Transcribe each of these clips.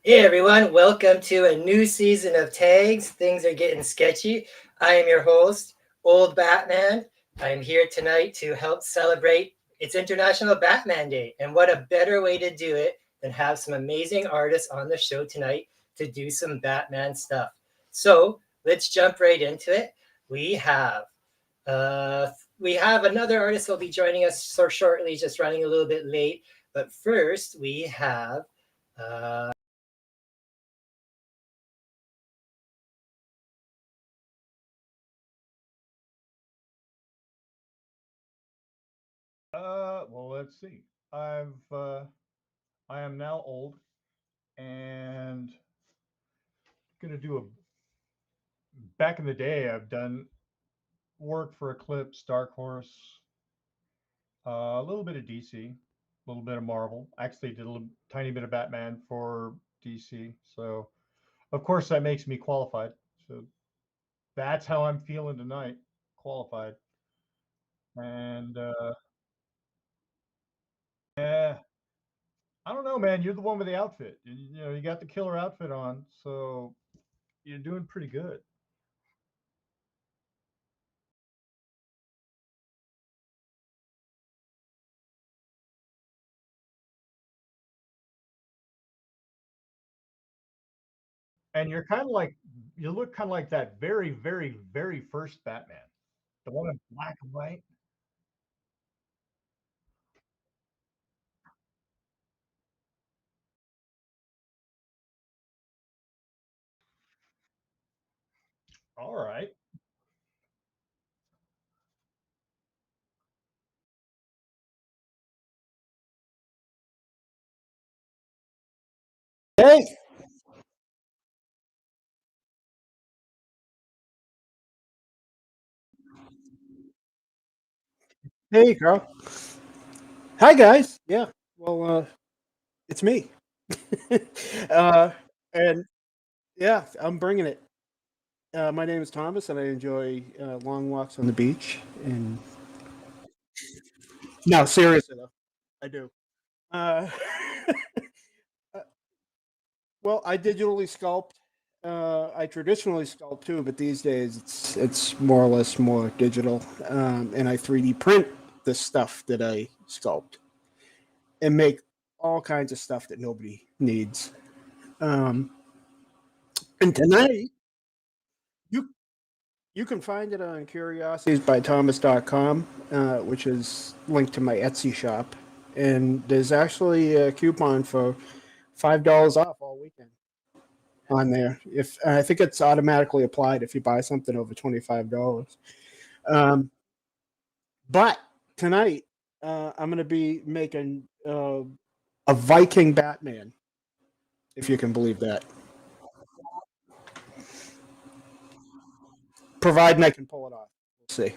Hey everyone, welcome to a new season of Tags. Things are getting sketchy. I am your host, Old Batman. I am here tonight to help celebrate it's International Batman Day. And what a better way to do it than have some amazing artists on the show tonight to do some Batman stuff. So let's jump right into it. We have uh, we have another artist who will be joining us so shortly, just running a little bit late. But first, we have uh, Well, let's see. I am now old and gonna do a. Back in the day, I've done work for Eclipse, Dark Horse, a little bit of DC, a little bit of Marvel. Actually, did a little, tiny bit of Batman for DC. So, of course, that makes me qualified. So that's how I'm feeling tonight, qualified. And yeah, I don't know, man. You're the one with the outfit. You got the killer outfit on, so you're doing pretty good. And you look kind of like that very, very, very first Batman, the one in black and white. All right. Hey, hey, Carl. Hi, guys. Yeah, well, it's me. uh, and yeah, I'm bringing it. My name is Thomas, and I enjoy long walks on the beach. And no, seriously though, I do. Uh, well, I digitally sculpt. I traditionally sculpt too, but these days it's more or less more digital, and I 3D print the stuff that I sculpt and make all kinds of stuff that nobody needs. Um, and tonight, you you can find it on curiositiesbythomas.com, which is linked to my Etsy shop. And there's actually a coupon for $5 off all weekend on there. If I think it's automatically applied if you buy something over $25. Um, but tonight, I'm going to be making a Viking Batman, if you can believe that. Providing I can pull it off. We'll see.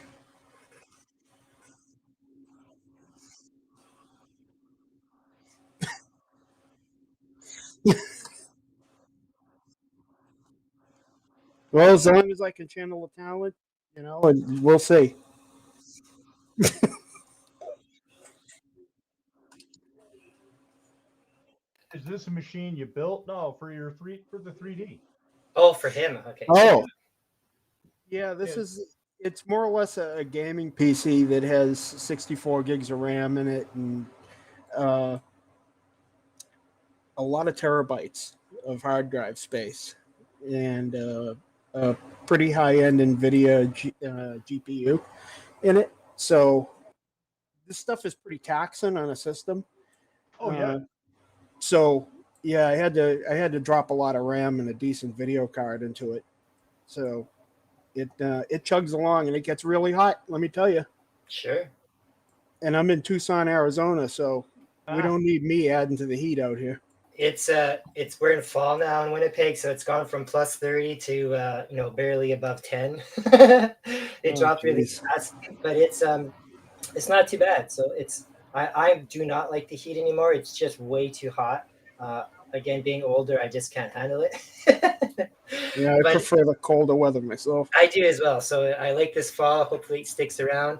Well, as long as I can channel the talent, and we'll see. Is this a machine you built? No, for the 3D. oh, for him. Okay. Oh, yeah, Yeah. it's more or less a gaming PC that has 64 gigs of RAM in it and uh, a lot of terabytes of hard drive space and a pretty high end NVIDIA GPU in it. So this stuff is pretty taxing on a system. Oh yeah. Uh, so yeah, I had to drop a lot of RAM and a decent video card into it. So it chugs along and it gets really hot. Let me tell you. Sure. And I'm in Tucson, Arizona, so we Ah, don't need me adding to the heat out here. It's we're in fall now in Winnipeg, so it's gone from plus 30 to barely above 10. It Oh, dropped really jeez. fast, but it's not too bad. So I do not like the heat anymore. It's just way too hot. Again, being older, I just can't handle it. Yeah, I But prefer the colder weather myself. I do as well. So I like this fall. Hopefully it sticks around.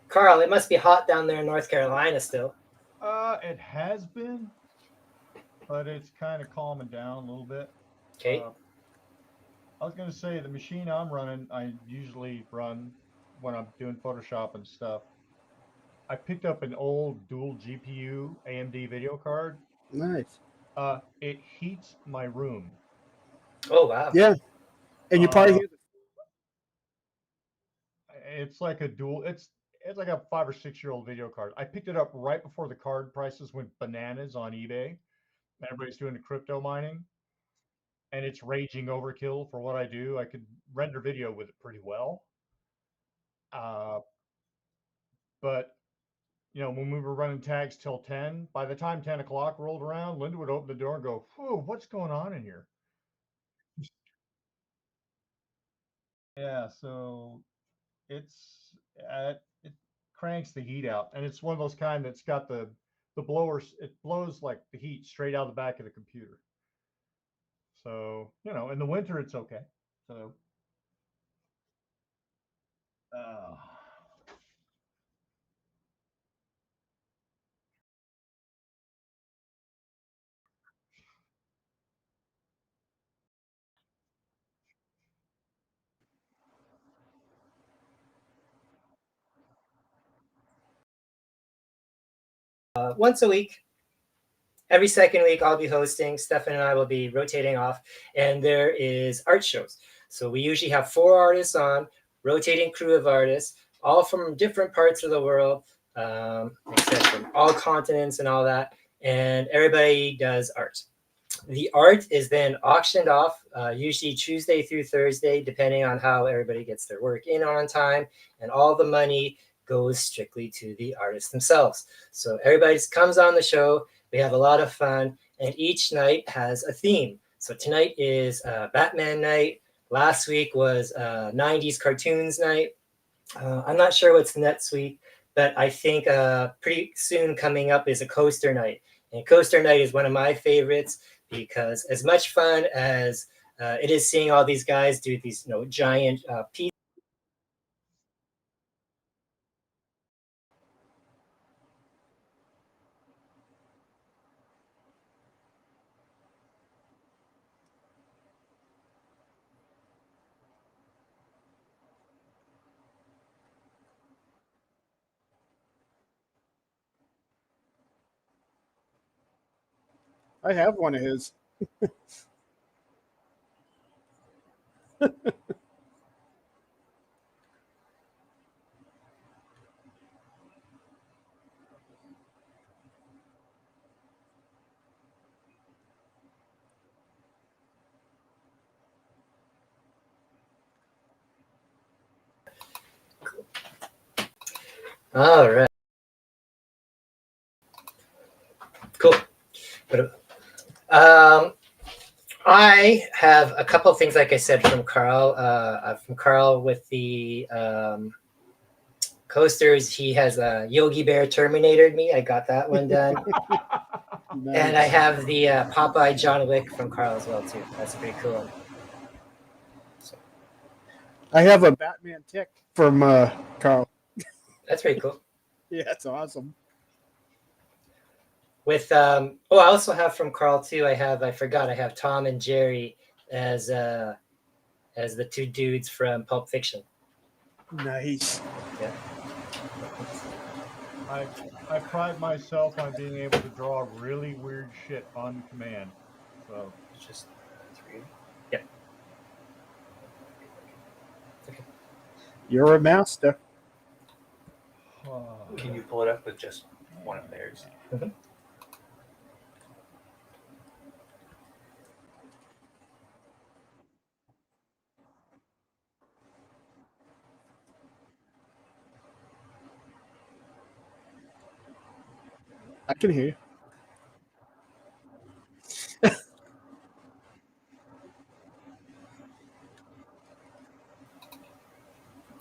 Carl, it must be hot down there in North Carolina still. it has been. but it's kind of calming down a little bit. Okay. I was going to say the machine I'm running, I usually run when I'm doing Photoshop and stuff. I picked up an old dual GPU AMD video card. Nice. It heats my room. Oh wow. Yeah. And you probably Uh, hear it's like a dual. It's like a 5 or 6 year old video card. I picked it up right before the card prices went bananas on eBay. Everybody's doing the crypto mining, and it's raging overkill for what I do. I could render video with it pretty well. Uh, but when we were running tags till 10, by the time 10 o'clock rolled around, Linda would open the door and go, "Whoa, what's going on in here?" Yeah, so it cranks the heat out, and it's one of those kind that's got the blowers. It blows like the heat straight out the back of the computer. So in the winter it's okay. So uh, Once a week, every second week, I'll be hosting. Stefan and I will be rotating off, and there is art shows. So we usually have 4 artists on, rotating crew of artists, all from different parts of the world, like I said, from all continents and all that. And everybody does art. The art is then auctioned off, usually Tuesday through Thursday, depending on how everybody gets their work in on time. And all the money goes strictly to the artists themselves. So everybody just comes on the show. We have a lot of fun, and each night has a theme. So tonight is Batman night. Last week was 90s cartoons night. I'm not sure what's next week, but I think pretty soon coming up is a coaster night. And coaster night is one of my favorites because as much fun as it is seeing all these guys do these giant pieces. I have one of his. All right, cool. But I have a couple of things, like I said, from Karl. From Karl with the coasters. He has a Yogi Bear Terminator me. I got that one done. Nice. And I have the Popeye John Wick from Karl as well too. That's pretty cool. So, I have a Batman tick from Karl. that's pretty cool. Yeah, that's awesome. With I also have from Karl too. I have Tom and Jerry as the two dudes from Pulp Fiction. Nice. Yeah. I pride myself on being able to draw really weird shit on command. So It's just 3. Yeah. Okay. You're a master. Can you pull it up with just one of theirs? Mhm. I can hear you.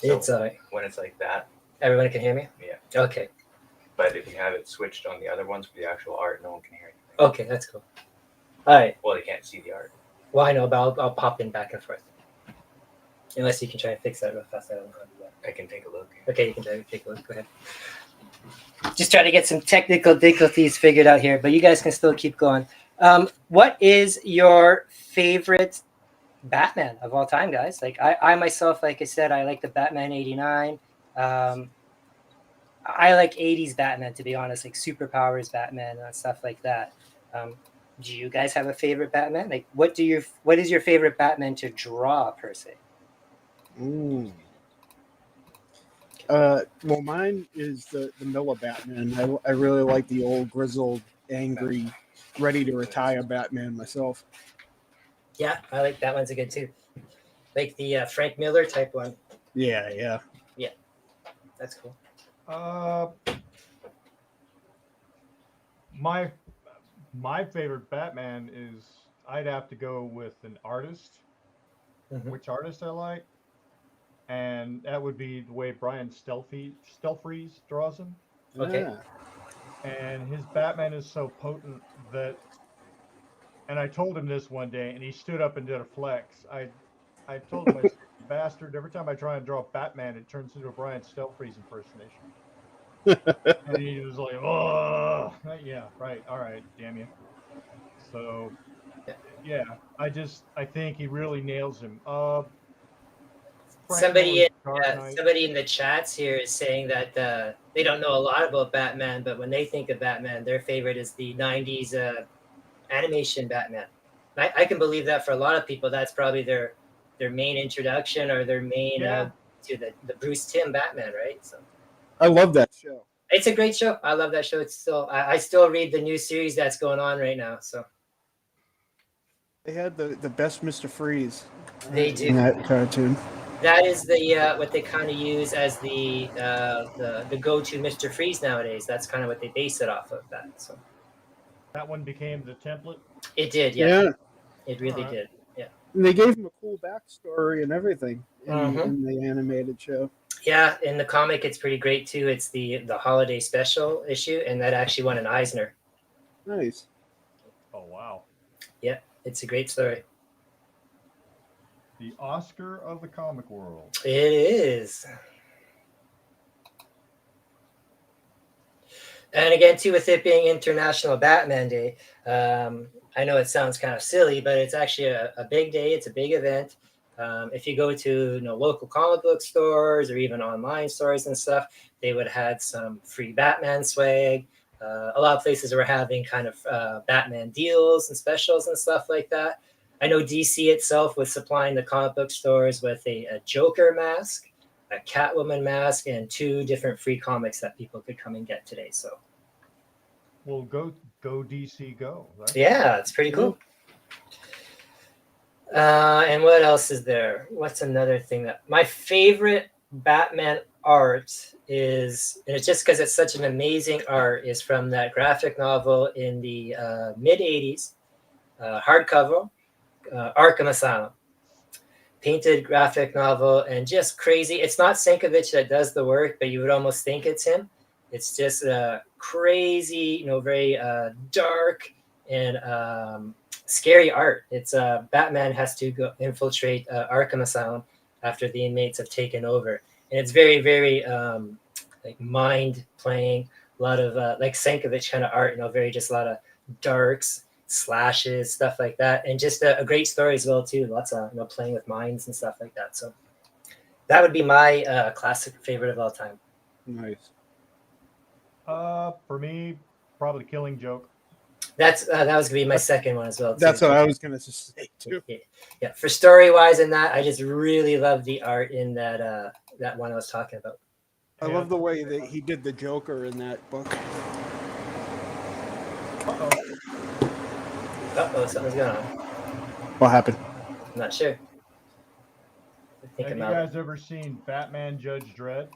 It's When it's like that, everyone can hear me? yeah. Okay. But if you have it switched on the other ones for the actual art, no one can hear anything. Okay, that's cool. All right. Well, they can't see the art. Well, I know, but I'll pop in back and forth. Unless you can try and fix that real fast. I don't know how to do that. I can take a look. Okay, you can take a look. Go ahead. Just try to get some technical difficulties figured out here, but you guys can still keep going. What is your favorite Batman of all time, guys? Like I myself, like I said, I like the Batman '89. Um, I like '80s Batman, to be honest, like superpowers Batman and stuff like that. Um, do you guys have a favorite Batman? Like, what is your favorite Batman to draw per se? Mm. Well, mine is the Miller Batman. I really like the old grizzled, angry, ready to retire Batman myself. Yeah, I like that one's a good too. Like the Frank Miller type one. Yeah, yeah. Yeah, that's cool. Uh, my my favorite Batman is I'd have to go with an artist. Mhm. Which artist I like, and that would be the way Brian Stelfreeze draws him. Okay. Ah. And his Batman is so potent that, and I told him this one day, and he stood up and did a flex. I told him, I said, "You bastard, every time I try and draw Batman, it turns into a Brian Stelfreeze impersonation." And he was like, "Oh, yeah, right, all right, damn you." So, yeah, I think he really nails him. Frank Somebody Miller's in Dark Knight. somebody in the chats here is saying that they don't know a lot about Batman, but when they think of Batman, their favorite is the '90s animation Batman. I can believe that for a lot of people, that's probably their main introduction or their main Yeah, to the Bruce Timm Batman, right? So I love that show. it's a great show. I love that show. It's still I still read the new series that's going on right now. So They had the best Mr. Freeze they in do. that cartoon. That is the what they kind of use as the go-to Mr. Freeze nowadays. That's kind of what they base it off of. That so that one became the template. it did, yeah, Yeah, it All really right. did, yeah. and they gave him a cool backstory and everything Mhm. in the animated show. Yeah, in the comic, it's pretty great too. It's the holiday special issue, and that actually won an Eisner. Nice. Oh wow, Yeah, it's a great story. the Oscar of the comic world. It is. And again, too, with it being International Batman Day, I know it sounds kind of silly, but it's actually a big day. It's a big event. If you go to local comic book stores or even online stores and stuff, they would have had some free Batman swag. A lot of places were having kind of Batman deals and specials and stuff like that. I know DC itself was supplying the comic book stores with a Joker mask, a Catwoman mask, and 2 different free comics that people could come and get today. So Well, go DC, go. Right? yeah, it's pretty cool. And what else is there? What's another thing that my favorite Batman art is, and it's just because it's such an amazing art, is from that graphic novel in the mid '80s, hardcover, Arkham Asylum. Painted graphic novel and just crazy. It's not Sienkiewicz that does the work, but you would almost think it's him. It's just crazy, very dark and scary art. It's Batman has to go infiltrate Arkham Asylum after the inmates have taken over, and it's very, very like mind playing. A lot of like Sienkiewicz kind of art, very just a lot of darks, slashes, stuff like that, and just a great story as well too. Lots of playing with minds and stuff like that. So that would be my classic favorite of all time. Nice. For me, probably Killing Joke. That's that was gonna be my second one as well too. That's what I was gonna say too. Yeah, for story wise in that, I just really love the art in that one I was talking about. I love the way that he did the Joker in that book. Uh-oh, something's going on. What happened? I'm not sure. Have you guys ever seen Batman Judge Dredd?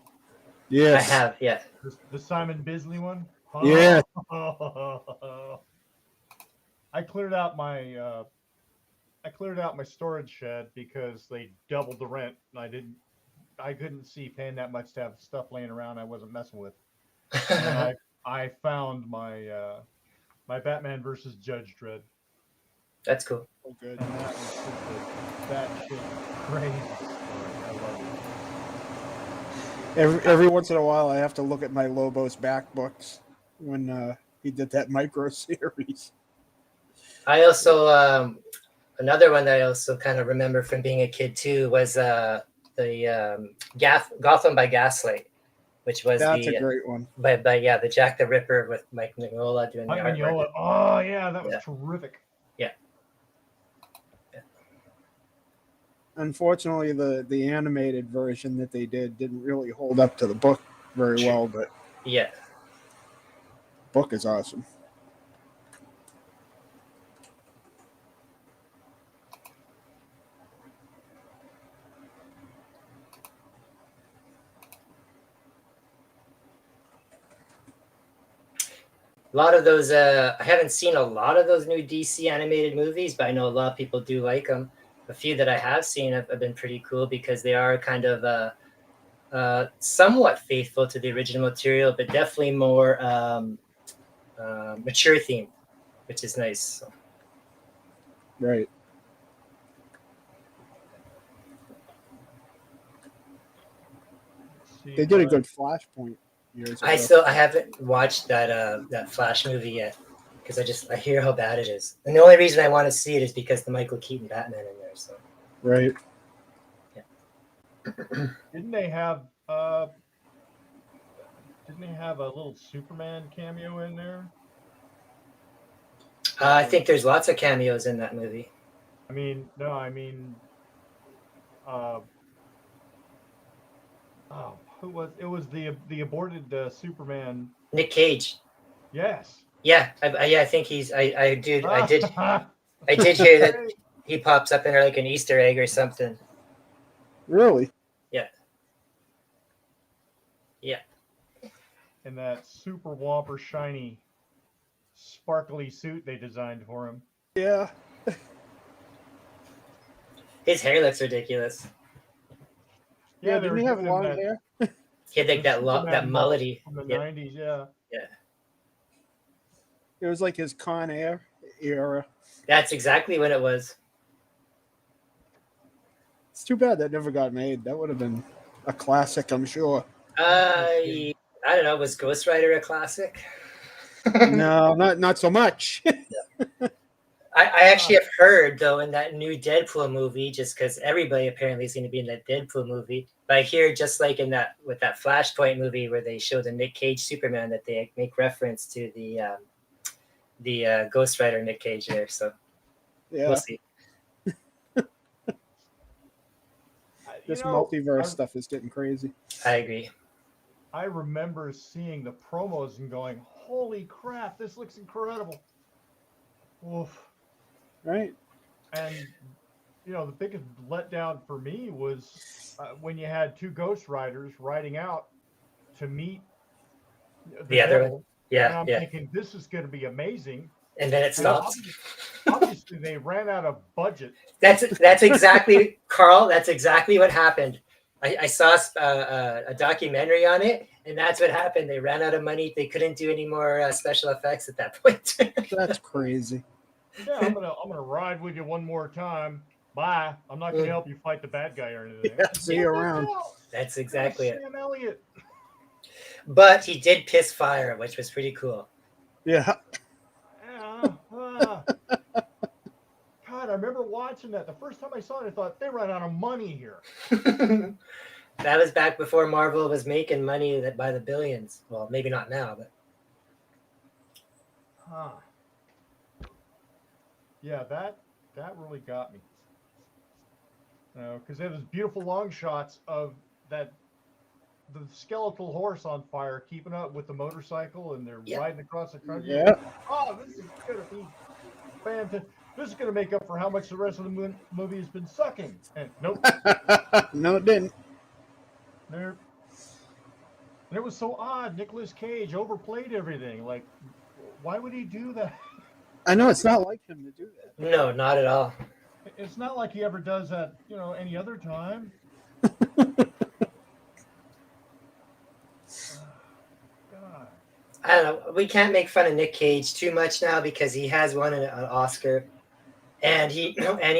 Yes. I have, yeah. The Simon Bisley one? Yeah. I cleared out my storage shed because they doubled the rent, and I couldn't see paying that much to have stuff laying around I wasn't messing with. And I found my my Batman versus Judge Dredd. That's cool. Oh, good. And that was just that shit crazy story. I love it. Every once in a while, I have to look at my Lobos back books when he did that micro series. I also another one that I also kind of remember from being a kid too was the Gotham by Gaslight, which was That's a the great one. but yeah, the Jack the Ripper with Mike Mignola doing the Mike artwork. Mignola. Oh yeah, that was Yeah. terrific. Unfortunately, the animated version that they didn't really hold up to the book very well, but Yeah. the book is awesome. A lot of those, I haven't seen a lot of those new DC animated movies, but I know a lot of people do like them. A few that I have seen have been pretty cool because they are kind of somewhat faithful to the original material, but definitely more mature themed, which is nice. So, Right. Let's see They if did a I- good Flashpoint years I ago. haven't watched that Flash movie yet because I hear how bad it is, and the only reason I want to see it is because the Michael Keaton Batman in there. So Right. Didn't they have a little Superman cameo in there? I think there's lots of cameos in that movie. I mean, no, I mean, uh, oh, who was it? Was the aborted Superman? Nick Cage. Yes. Yeah, I think he's. I did Ah, hear that he pops up in there like an Easter egg or something. Really? Yeah. in that super whomper shiny, sparkly suit they designed for him. Yeah. His hair looks ridiculous. Yeah, they were didn't he have giving him long that, hair? He had like the that Superman mullet mullety. from the Yeah. 90s. Yeah. It was like his Con Air era. That's exactly what it was. It's too bad that never got made. That would have been a classic, I'm sure. I don't know. Was Ghost Rider a classic? No, not so much. I actually have heard though in that new Deadpool movie, just because everybody apparently is going to be in that Deadpool movie. But I hear just like in that with that Flashpoint movie where they show the Nick Cage Superman that they make reference to the Ghost Rider Nick Cage there. So Yeah, we'll see. this multiverse stuff is getting crazy. I agree. I remember seeing the promos and going, "Holy crap, this looks incredible!" Oof. Right? And the biggest letdown for me was when you had two Ghost Riders riding out to meet The other devil. one. And Yeah, I'm yeah. thinking this is going to be amazing. And then it And stops. obviously, they ran out of budget. That's exactly Carl. That's exactly what happened. I saw a documentary on it, and that's what happened. They ran out of money. They couldn't do any more special effects at that point. That's crazy. Yeah, I'm gonna ride with you one more time. Bye. I'm not gonna help you fight the bad guy or anything. Yeah, see you around. That's exactly it. Sam Elliott. But he did piss fire, which was pretty cool. Yeah. God, I remember watching that. The first time I saw it, I thought they ran out of money here. That was back before Marvel was making money by the billions. Well, maybe not now, but Yeah, that really got me. Because they have those beautiful long shots of the skeletal horse on fire, keeping up with the motorcycle, and they're riding across the country. Yeah. Oh, this is gonna be fantastic. This is gonna make up for how much the rest of the movie has been sucking. And nope. No, it didn't. Nope. And it was so odd. Nicolas Cage overplayed everything. Like, why would he do that? I know it's not like him to do that. no, not at all. It's not like he ever does that, any other time. God. I don't know. We can't make fun of Nick Cage too much now because he has won an Oscar, and he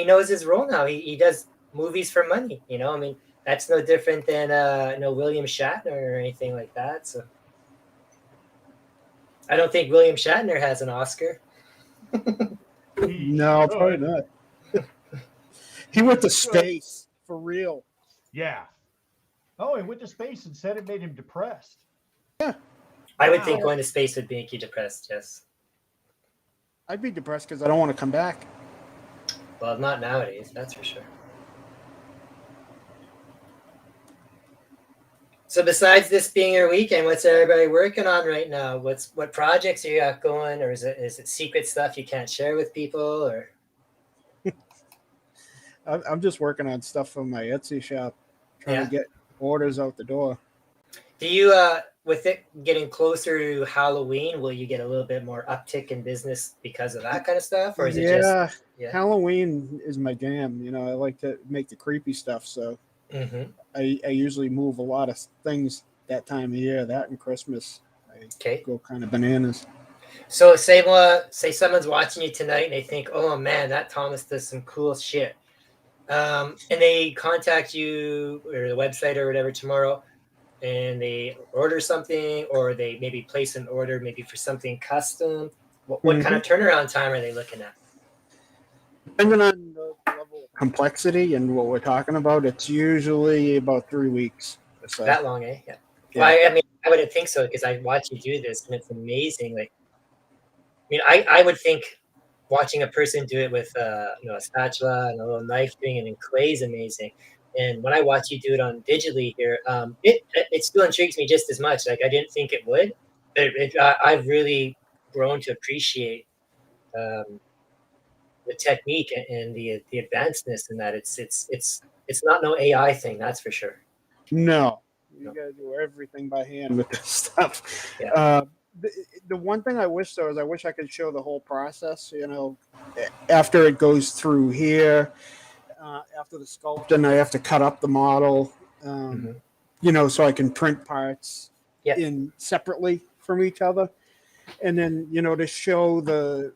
knows his role now. He does movies for money. I mean, that's no different than William Shatner or anything like that. So I don't think William Shatner has an Oscar. He No, should. probably not. He went to space for real. Yeah. Oh, he went to space and said it made him depressed. I would think Wow. going to space would make you depressed. Yes. I'd be depressed because I don't want to come back. Well, not nowadays. That's for sure. So besides this being your weekend, what's everybody working on right now? What projects are you got going, or is it secret stuff you can't share with people, or I'm just working on stuff for my Etsy shop, trying Yeah. to get orders out the door. do you with it getting closer to Halloween, will you get a little bit more uptick in business because of that kind of stuff, or is it just yeah? Halloween is my jam. You know, I like to make the creepy stuff, so Mm-hmm. I usually move a lot of things that time of year. That and Christmas, I Okay. go kind of bananas. So say someone's watching you tonight and they think, oh man, that Thomas does some cool shit. And they contact you or the website or whatever tomorrow, and they order something, or they maybe place an order maybe for something custom. What kind of turnaround time are they looking at? Depending on the level of complexity and what we're talking about, it's usually about 3 weeks or so. That long, eh? Yeah. Yeah. Well, I mean, I wouldn't think so because I watch you do this and it's amazing. Like, I mean, I would think watching a person do it with a spatula and a little knife doing it in clay is amazing. And when I watch you do it on digitally here, it still intrigues me just as much. Like I didn't think it would, but I've really grown to appreciate um, the technique and the advancedness in that. It's not no AI thing, that's for sure. No, you No. gotta do everything by hand with this stuff. Yeah. The one thing I wish though is I wish I could show the whole process. You know, after it goes through here, after the sculpting, I have to cut up the model. Mhm. You know, so I can print parts Yeah. in separately from each other, and then to show the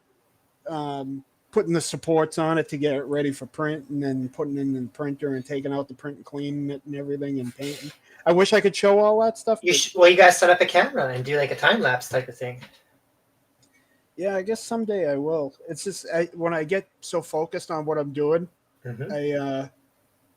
putting the supports on it to get it ready for print, and then putting it in the printer and taking out the print and cleaning it and everything and painting. I wish I could show all that stuff. Well, you guys set up a camera and do like a time lapse type of thing. Yeah, I guess someday I will. It's just when I get so focused on what I'm doing, Mhm.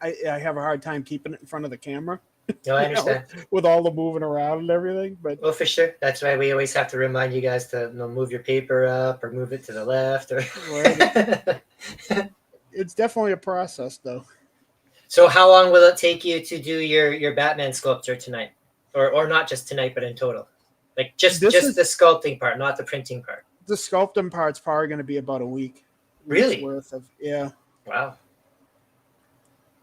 I have a hard time keeping it in front of the camera. No, I understand. With all the moving around and everything. But Well, for sure. That's why we always have to remind you guys to move your paper up or move it to the left. Or it's definitely a process, though. So, how long will it take you to do your Batman sculpture tonight, or not just tonight, but in total? Like just the sculpting part, not the printing part. The sculpting part's probably going to be about a week. Really? Worth of, yeah. Wow.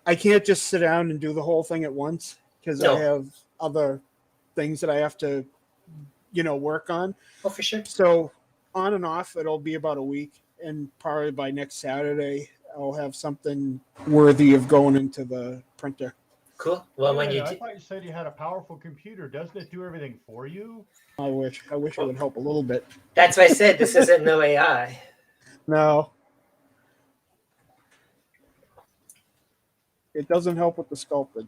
I can't just sit down and do the whole thing at once because I have other things that I have to, work on. Oh, for sure. So on and off, it'll be about a week, and probably by next Saturday, I'll have something worthy of going into the printer. Cool. Well, I thought you said you had a powerful computer. Doesn't it do everything for you? I wish it would help a little bit. That's why I said this isn't no AI. No. It doesn't help with the sculpting,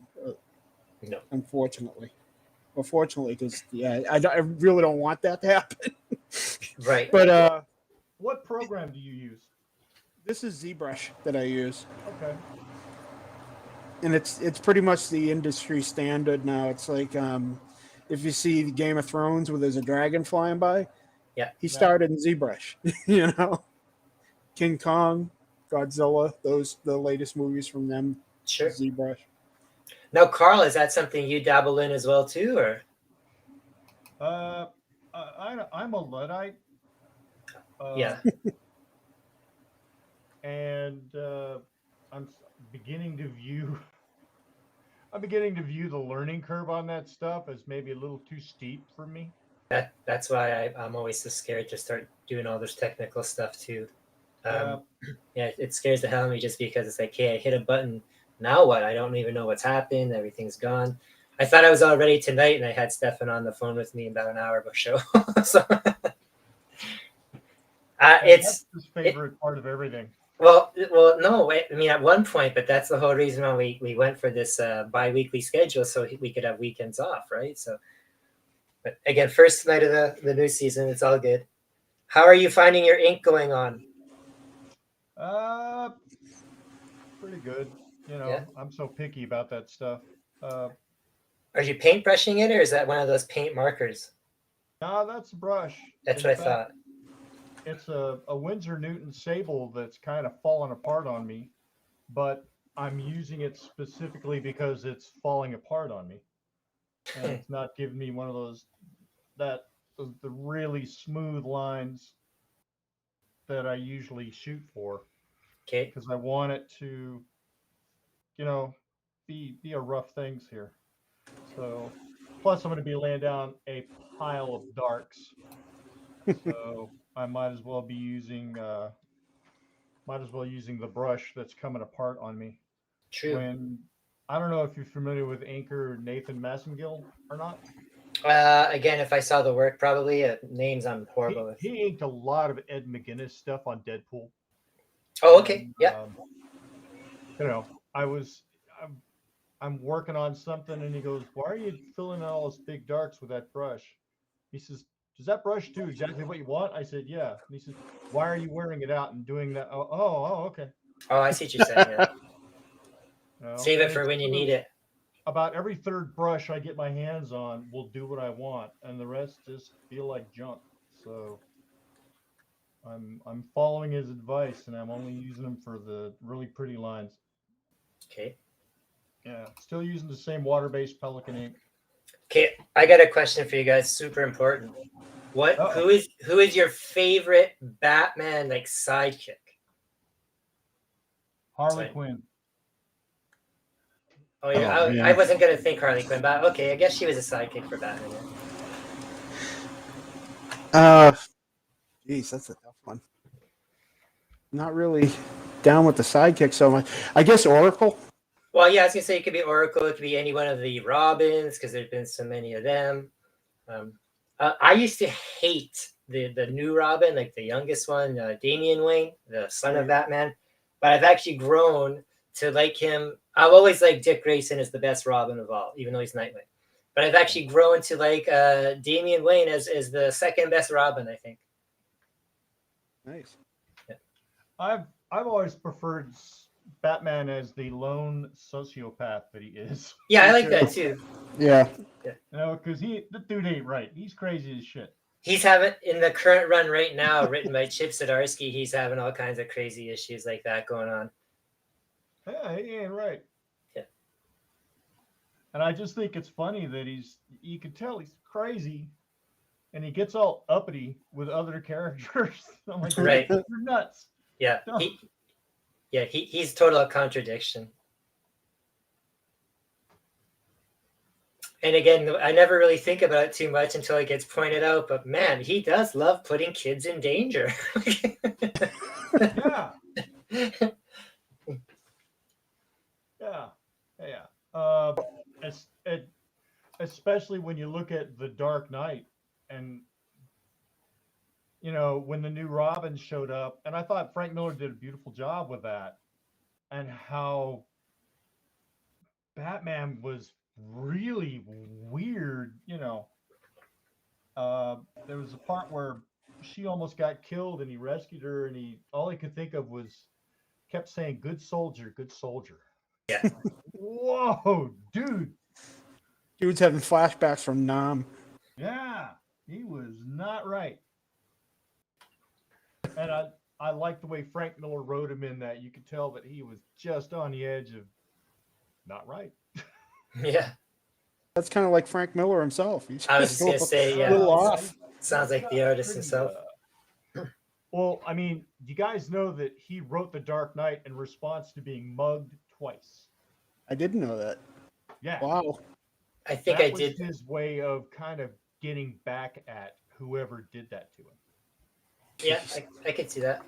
No. unfortunately. Well, fortunately, because I really don't want that to happen. Right. But what program do you use? This is ZBrush that I use. Okay. And it's pretty much the industry standard now. It's like if you see Game of Thrones where there's a dragon flying by, he started in ZBrush. King Kong, Godzilla, the latest movies from them. Sure. ZBrush. Now, Karl, is that something you dabble in as well too, or? I'm a Luddite. Yeah. And I'm beginning to view the learning curve on that stuff as maybe a little too steep for me. That's why I'm always so scared to start doing all this technical stuff too. It scares the hell out of me just because it's like, hey, I hit a button. Now what? I don't even know what's happened. Everything's gone. I thought I was all ready tonight, and I had Stefan on the phone with me about an hour before show. So it's his favorite part of everything. Well, no. I mean, at one point, but that's the whole reason why we went for this bi-weekly schedule, so we could have weekends off, right? So, but again, first night of the new season, it's all good. How are you finding your ink going on? Uh, Pretty good. Yeah. I'm so picky about that stuff. Uh, Are you paintbrushing it, or is that one of those paint markers? nah, that's a brush. That's In what I fact, thought. it's a Windsor Newton Sable that's kind of fallen apart on me, but I'm using it specifically because it's falling apart on me, and it's not giving me one of those that the really smooth lines that I usually shoot for, Okay. because I want it to, you know, be a rough things here. So, plus I'm going to be laying down a pile of darks, so I might as well using the brush that's coming apart on me. True. When I don't know if you're familiar with anchor Nathan Massengill or not. Again, if I saw the work, probably names I'm horrible He with. he inked a lot of Ed McGuinness stuff on Deadpool. Oh, okay. And, Yeah. I was I'm working on something, and he goes, "Why are you filling in all those big darks with that brush?" He says, "Does that brush do exactly what you want?" I said, "Yeah." And he says, "Why are you wearing it out and doing that?" Oh, okay. Oh, I see what you're saying. Yeah. Save it And for it's when you true. need it. About every third brush I get my hands on will do what I want, and the rest just feel like junk. So I'm following his advice, and I'm only using them for the really pretty lines. Okay. Yeah, still using the same water-based Pelican ink. Okay. I got a question for you guys. Super important. Uh-oh. Who is your favorite Batman like sidekick? Harley Like- Quinn. Oh, yeah. Oh, I man. wasn't gonna think Harley Quinn, but okay. I guess she was a sidekick for Batman. Yeah. Geez, that's a tough one. Not really down with the sidekick so much. I guess Oracle. Well, yeah, I was gonna say it could be Oracle. It could be any one of the Robins because there's been so many of them. I used to hate the new Robin, like the youngest one, Damian Wayne, the son of Batman. But I've actually grown to like him. I've always liked Dick Grayson as the best Robin of all, even though he's Nightwing. But I've actually grown to like Damian Wayne as the second best Robin, I think. Nice. I've always preferred Batman as the lone sociopath that he is. Yeah, I like that too. Yeah. Because the dude ain't right. He's crazy as shit. He's having in the current run right now, written by Chip Zdarsky. He's having all kinds of crazy issues like that going on. Yeah, he ain't right. Yeah. And I just think it's funny that you can tell he's crazy, and he gets all uppity with other characters. I'm like, Right. You're nuts. Yeah, No. he's total contradiction. And again, I never really think about it too much until it gets pointed out. But man, he does love putting kids in danger. Yeah. Yeah. Especially when you look at the Dark Knight, and when the new Robin showed up, and I thought Frank Miller did a beautiful job with that, and how Batman was really weird. There was a part where she almost got killed, and he rescued her, and all he could think of was kept saying, "Good soldier, good soldier." Yeah. Whoa, dude. Dude's having flashbacks from Nam. Yeah, he was not right. And I like the way Frank Miller wrote him in that. You could tell that he was just on the edge of not right. Yeah, That's kind of like Frank Miller himself. He's I was just gonna say, a yeah, little off. sounds like the artist himself. Well, I mean, you guys know that he wrote The Dark Knight in response to being mugged twice. I didn't know that. Yeah. Wow. I think that I was did. his way of kind of getting back at whoever did that to him. Yeah, I could see that.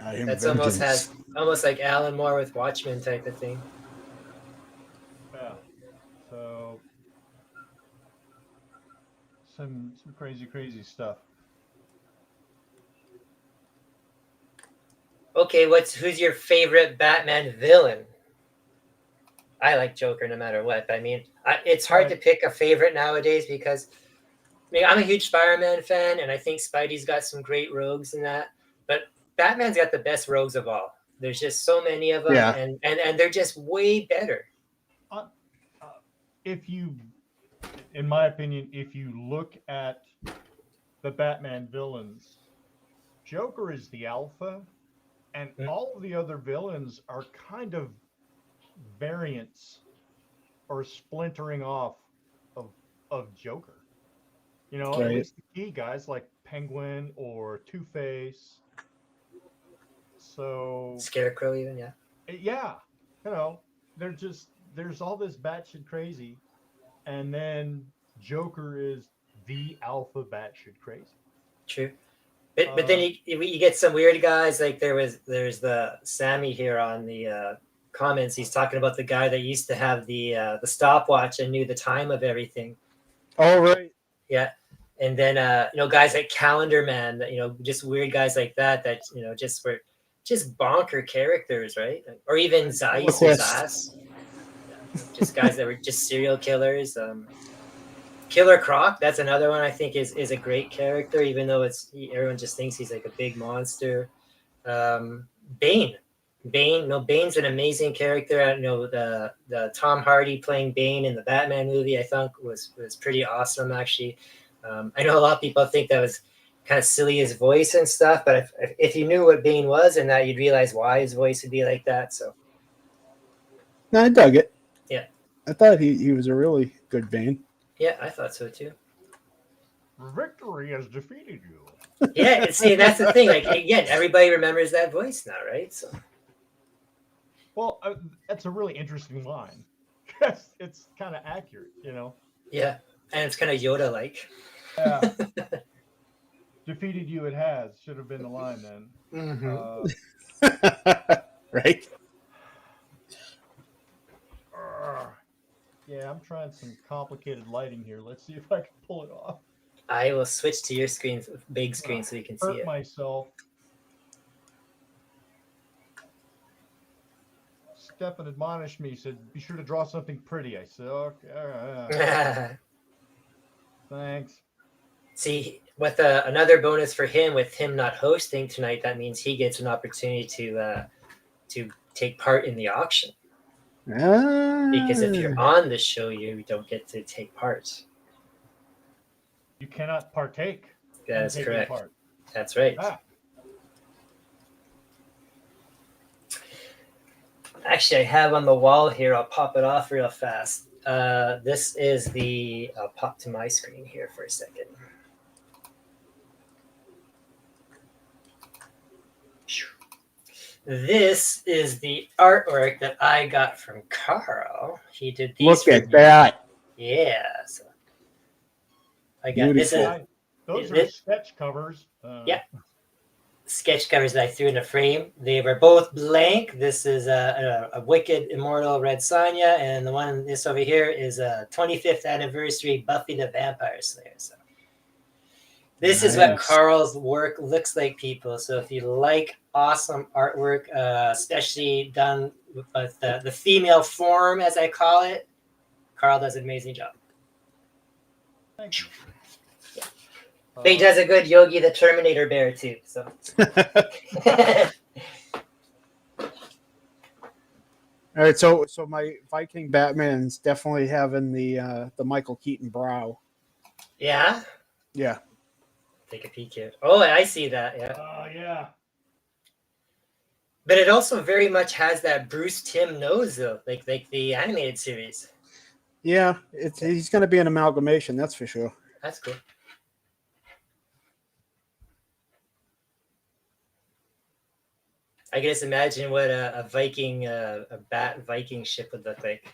I am That's vengeance. almost like Alan Moore with Watchmen type of thing. Yeah. So some crazy stuff. Okay, who's your favorite Batman villain? I like Joker no matter what. I mean, it's hard to pick a favorite nowadays because I'm a huge Spider-Man fan, and I think Spidey's got some great rogues in that. But Batman's got the best rogues of all. There's just so many of them, Yeah. and they're just way better. Uh, if you, in my opinion, if you look at the Batman villains, Joker is the alpha, and Mm. all of the other villains are kind of variants or splintering off of Joker. You know, at Right. least the key guys like Penguin or Two-Face. So Scarecrow, even, yeah. yeah, you know, there's all this batshit crazy, and then Joker is the alpha batshit crazy. True. But then you get some weird guys, like there's the Sammy here on the comments. He's talking about the guy that used to have the stopwatch and knew the time of everything. All right. Yeah. And then guys like Calendar Man, that just weird guys like that just were just bonker characters, right? Or even Zeiss or Zas. Just guys that were just serial killers. Killer Croc, that's another one I think is a great character, even though everyone just thinks he's like a big monster. Bane. Bane's an amazing character. I know the Tom Hardy playing Bane in the Batman movie, I thought was pretty awesome, actually. I know a lot of people think that was kind of silly, his voice and stuff, but if you knew what Bane was and that, you'd realize why his voice would be like that. So No, I dug it. Yeah. I thought he was a really good Bane. yeah, I thought so too. Victory has defeated you. Yeah, see, that's the thing. Like, again, everybody remembers that voice now, right? So Well, that's a really interesting line. It's kind of accurate, you know. yeah, and it's kind of Yoda-like. Yeah. Defeated you, it has. Should have been the line then. Right. Yeah, I'm trying some complicated lighting here. Let's see if I can pull it off. I will switch to your screen, big screen, so you can see Hurt it. myself. Stefan admonished me, said, be sure to draw something pretty. I said, okay. Thanks. See, with another bonus for him, with him not hosting tonight, that means he gets an opportunity to take part in the auction. Because if you're on the show, you don't get to take part. You cannot partake. That is correct. That's right. Actually, I have on the wall here. I'll pop it off real fast. This is I'll pop to my screen here for a second. This is the artwork that I got from Karl. He did these. Look at that. Yeah. So I got Beautiful. Those are sketch covers. Yeah. Sketch covers that I threw in a frame. They were both blank. This is a Wicked Immortal Red Sonja, and the one this over here is a 25th anniversary Buffy the Vampire Slayer. So this is what Karl's work looks like, people. So if you like awesome artwork, especially done with the female form, as I call it, Karl does an amazing job. Thank you. He does a good Yogi the Terminator bear too. So. All right, so my Viking Batman's definitely having the Michael Keaton brow. Yeah. Yeah. Take a peek here. Oh, I see that. Yeah. Oh yeah. But it also very much has that Bruce Timm nose, though, like the animated series. Yeah, he's going to be an amalgamation, that's for sure. That's cool. I can just imagine what a Viking, a bat Viking ship would look like.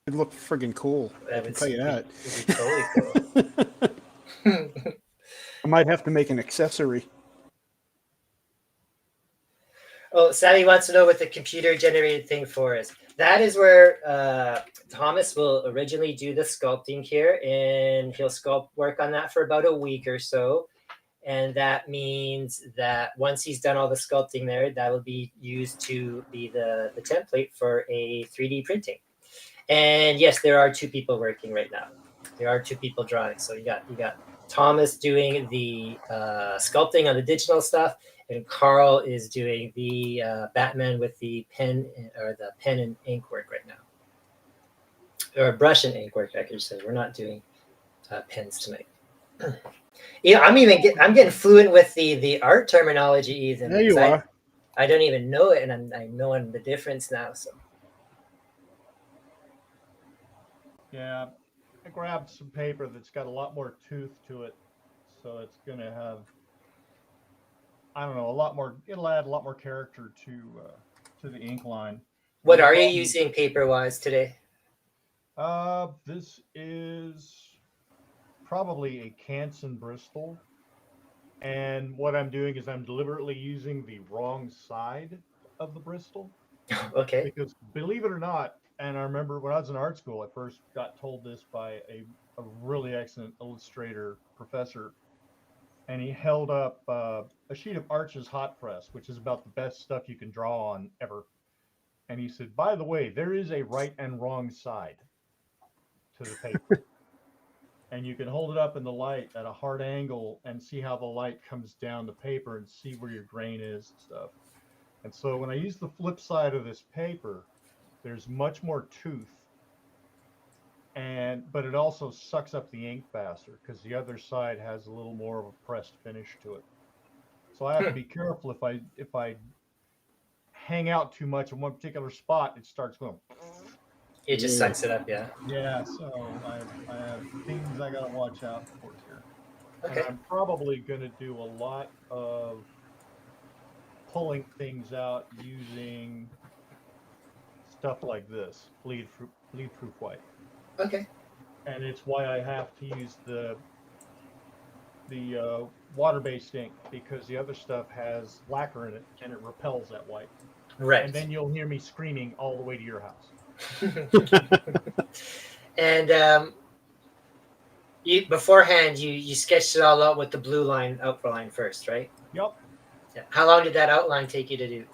It'd look friggin' cool. I can tell you that. It'd be totally cool. I might have to make an accessory. Oh, Sammy wants to know what the computer-generated thing for is. That is where Thomas will originally do the sculpting here, and he'll work on that for about a week or so. And that means that once he's done all the sculpting there, that will be used to be the template for a 3D printing. And yes, there are two people working right now. There are two people drawing. So you got Thomas doing the sculpting on the digital stuff, and Karl is doing the Batman with the pen or the pen and ink work right now, or brush and ink work, I could say. We're not doing pens tonight. Yeah, I'm getting fluent with the art terminology, Ethan. There you are. I don't even know it, and I'm knowing the difference now. So Yeah, I grabbed some paper that's got a lot more tooth to it, so it's gonna have, I don't know, a lot more. It'll add a lot more character to the ink line. what The are you problem- using paper-wise today? This is probably a Canson Bristol, and what I'm doing is I'm deliberately using the wrong side of the Bristol. Okay. Because believe it or not, and I remember when I was in art school, I first got told this by a really excellent illustrator professor, and he held up a sheet of Arch's hot press, which is about the best stuff you can draw on ever. And he said, by the way, there is a right and wrong side to the paper. And you can hold it up in the light at a hard angle and see how the light comes down the paper and see where your grain is and stuff. And so when I use the flip side of this paper, there's much more tooth, but it also sucks up the ink faster because the other side has a little more of a pressed finish to it. So I have to be careful if I hang out too much in one particular spot, it starts going. It just sucks it up, yeah. Yeah, so I have things I gotta watch out for here. Okay. And I'm probably gonna do a lot of pulling things out using stuff like this, bleed proof white. Okay. And it's why I have to use the water-based ink, because the other stuff has lacquer in it and it repels that white. Right. And then you'll hear me screaming all the way to your house. And you beforehand you sketched it all out with the blue line outline first, right? Yep. Yeah. How long did that outline take you to do?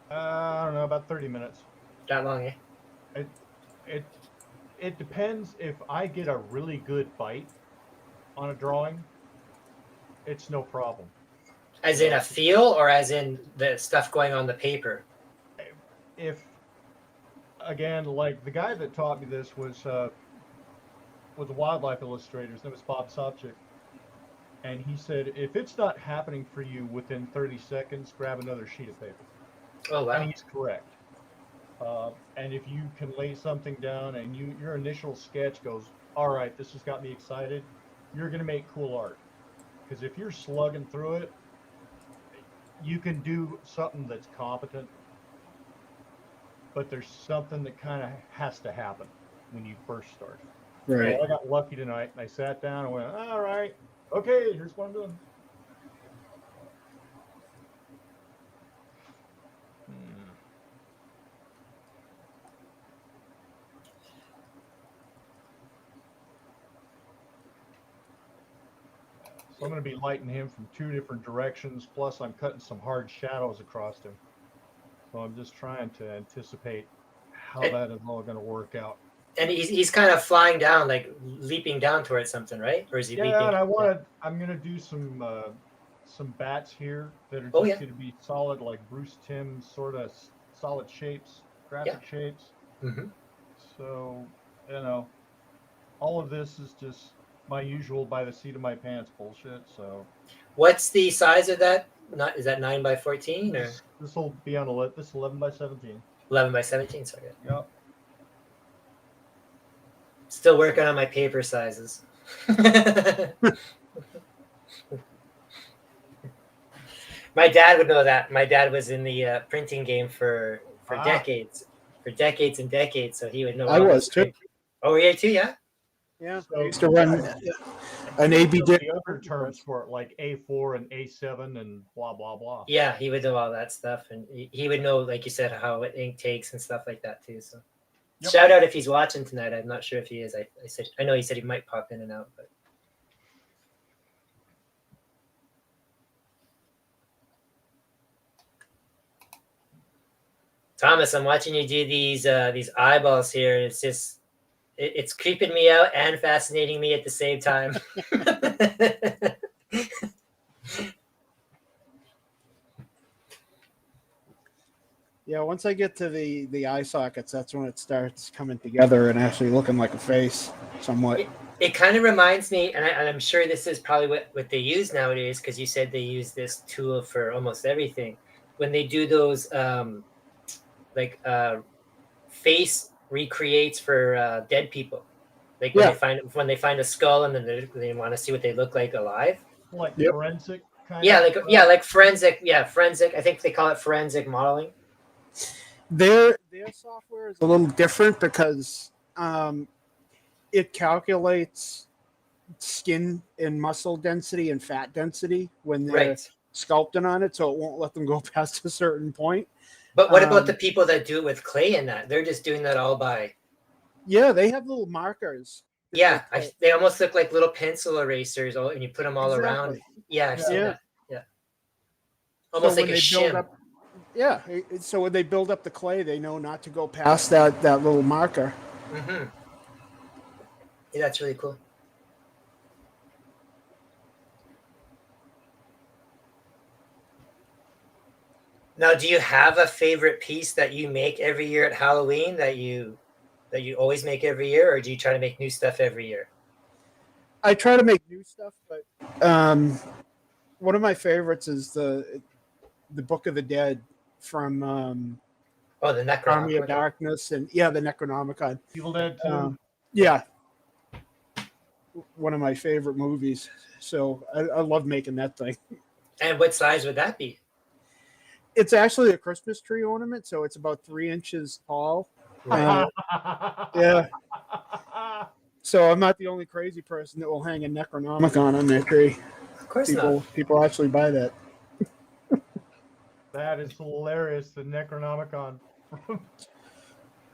I don't know, about 30 minutes. That long, eh? It depends. If I get a really good bite on a drawing, it's no problem. As in a feel, or as in the stuff going on the paper? If, again, like the guy that taught me this was a wildlife illustrator. His name was Bob Sobchik. And he said, if it's not happening for you within 30 seconds, grab another sheet of paper. Oh, wow. And he's correct. And if you can lay something down and your initial sketch goes, all right, this has got me excited, you're going to make cool art. Because if you're slugging through it, you can do something that's competent, but there's something that kind of has to happen when you first start. Right. So I got lucky tonight, and I sat down and went, all right, okay, here's what I'm doing. So I'm going to be lighting him from two different directions, plus I'm cutting some hard shadows across him. So I'm just trying to anticipate how that is all going to work out. And he's kind of flying down, like leaping down towards something, right? Or is he leaping? Yeah, and I'm going to do some bats here that are just going to be solid, like Bruce Timm sort of solid shapes, graphic shapes. Mm-hmm. So, all of this is just my usual by the seat of my pants bullshit. So, what's the size of that? Is that 9 by 14 or this will be on this 11 by 17. 11 by 17? Sorry. Yep. Still working on my paper sizes. My dad would know that. My dad was in the printing game for decades, and decades. So he would know. I was too. Oh, yeah, too, yeah. Yeah, So I used to run an AB. The other terms for it, like A4 and A7 and blah blah blah. Yeah, he would know all that stuff, and he would know, like you said, how ink takes and stuff like that too. So, shout out if he's watching tonight. I'm not sure if he is. I know he said he might pop in and out, but. Thomas, I'm watching you do these eyeballs here. It's just it's creeping me out and fascinating me at the same time. Yeah, once I get to the eye sockets, that's when it starts coming together and actually looking like a face somewhat. It kind of reminds me, and I'm sure this is probably what they use nowadays, because you said they use this tool for almost everything. When they do those like face recreates for dead people, like when Yeah. they find a skull and then they want to see what they look like alive. Like Yep. forensic kind Yeah, of like forensic. Yeah, forensic. I think they call it forensic modeling. Their software is a little different because it calculates skin and muscle density and fat density when they're Right. sculpting on it, so it won't let them go past a certain point. But what about the people that do it with clay and that? They're just doing that all by. Yeah, they have little markers. that Yeah, they put. they almost look like little pencil erasers, and you put them all around. Exactly. Yeah, I've seen Yeah. that. Yeah, almost So like when a they build shim. up, yeah. So when they build up the clay, they know not to go past that little marker. Mm-hmm. Yeah, that's really cool. Now, do you have a favorite piece that you make every year at Halloween that you always make every year, or do you try to make new stuff every year? I try to make new stuff, but one of my favorites is the Book of the Dead from Oh, the Army of Necronomicon. Darkness, and yeah, the Necronomicon. Evil Dead 2. Yeah, one of my favorite movies. So I love making that thing. And what size would that be? It's actually a Christmas tree ornament, so it's about 3 inches tall. Right. Yeah. So I'm not the only crazy person that will hang a Necronomicon on their tree. Of course not. People actually buy that. That is hilarious. The Necronomicon.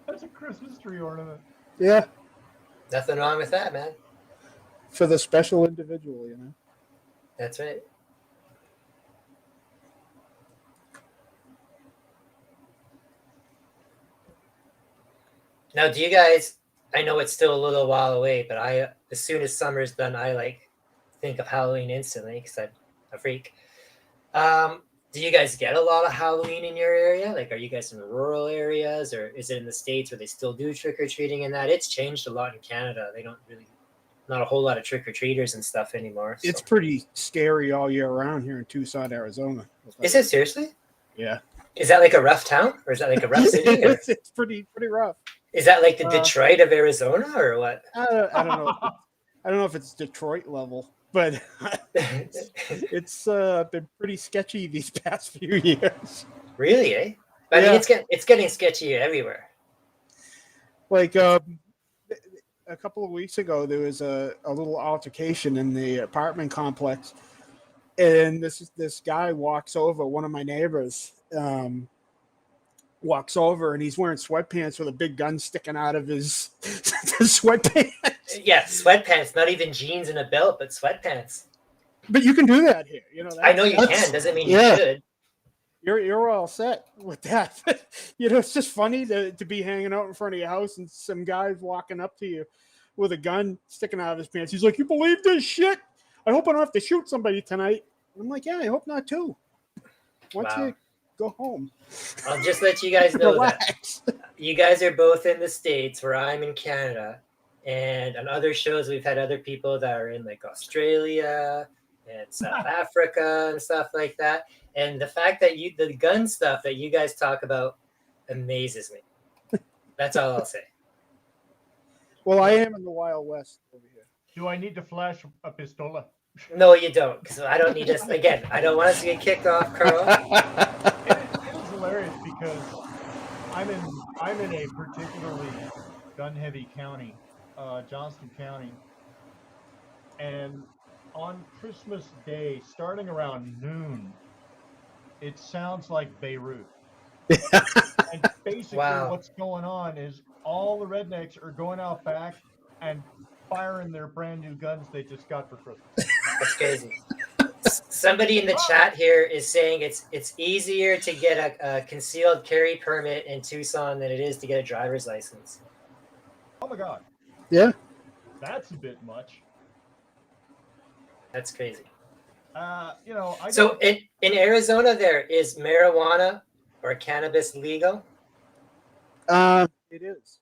That's a Christmas tree ornament. Yeah, Nothing wrong with that, man. for the special individual, you know. That's right. Now, do you guys? I know it's still a little while away, but as soon as summer's done, I think of Halloween instantly because I'm a freak. Do you guys get a lot of Halloween in your area? Like, are you guys in rural areas, or is it in the States where they still do trick or treating? And that it's changed a lot in Canada. They don't really, not a whole lot of trick or treaters and stuff anymore. So. It's pretty scary all year round here in Tucson, Arizona. Is it seriously? Yeah. Is that like a rough town, or is that like a rough city? Or it's pretty rough. is that like the Detroit of Arizona, or what? I don't know. I don't know if it's Detroit level, but it's been pretty sketchy these past few years. Really, eh? I mean, it's getting sketchy everywhere. Like a couple of weeks ago, there was a little altercation in the apartment complex, and this guy walks over. One of my neighbors walks over, and he's wearing sweatpants with a big gun sticking out of his sweatpants. Yeah, sweatpants, not even jeans and a belt, but sweatpants. But you can do that here, you know. I know you can. Doesn't mean you should. You're all set with that. You know, it's just funny to be hanging out in front of your house and some guy's walking up to you with a gun sticking out of his pants. He's like, "You believe this shit? I hope I don't have to shoot somebody tonight." I'm like, "Yeah, I hope not too." Once you go home, I'll just let you guys know that you guys are both in the States, where I'm in Canada, and on other shows we've had other people that are in like Australia and South Africa and stuff like that. And the fact that the gun stuff that you guys talk about amazes me. That's all I'll say. Well, I am in the Wild West over here. Do I need to flash a pistola? No, you don't, because I don't need us again. I don't want us to get kicked off, Karl. It is hilarious because I'm in a particularly gun-heavy county, Johnston County, and on Christmas Day, starting around noon, it sounds like Beirut. And basically, what's going on is all the rednecks are going out back and firing their brand new guns they just got for Christmas. That's crazy. Somebody in the chat here is saying it's easier to get a concealed carry permit in Tucson than it is to get a driver's license. Oh my God. Yeah. That's a bit much. That's crazy. You know, So in Arizona, there is marijuana or cannabis legal? It is.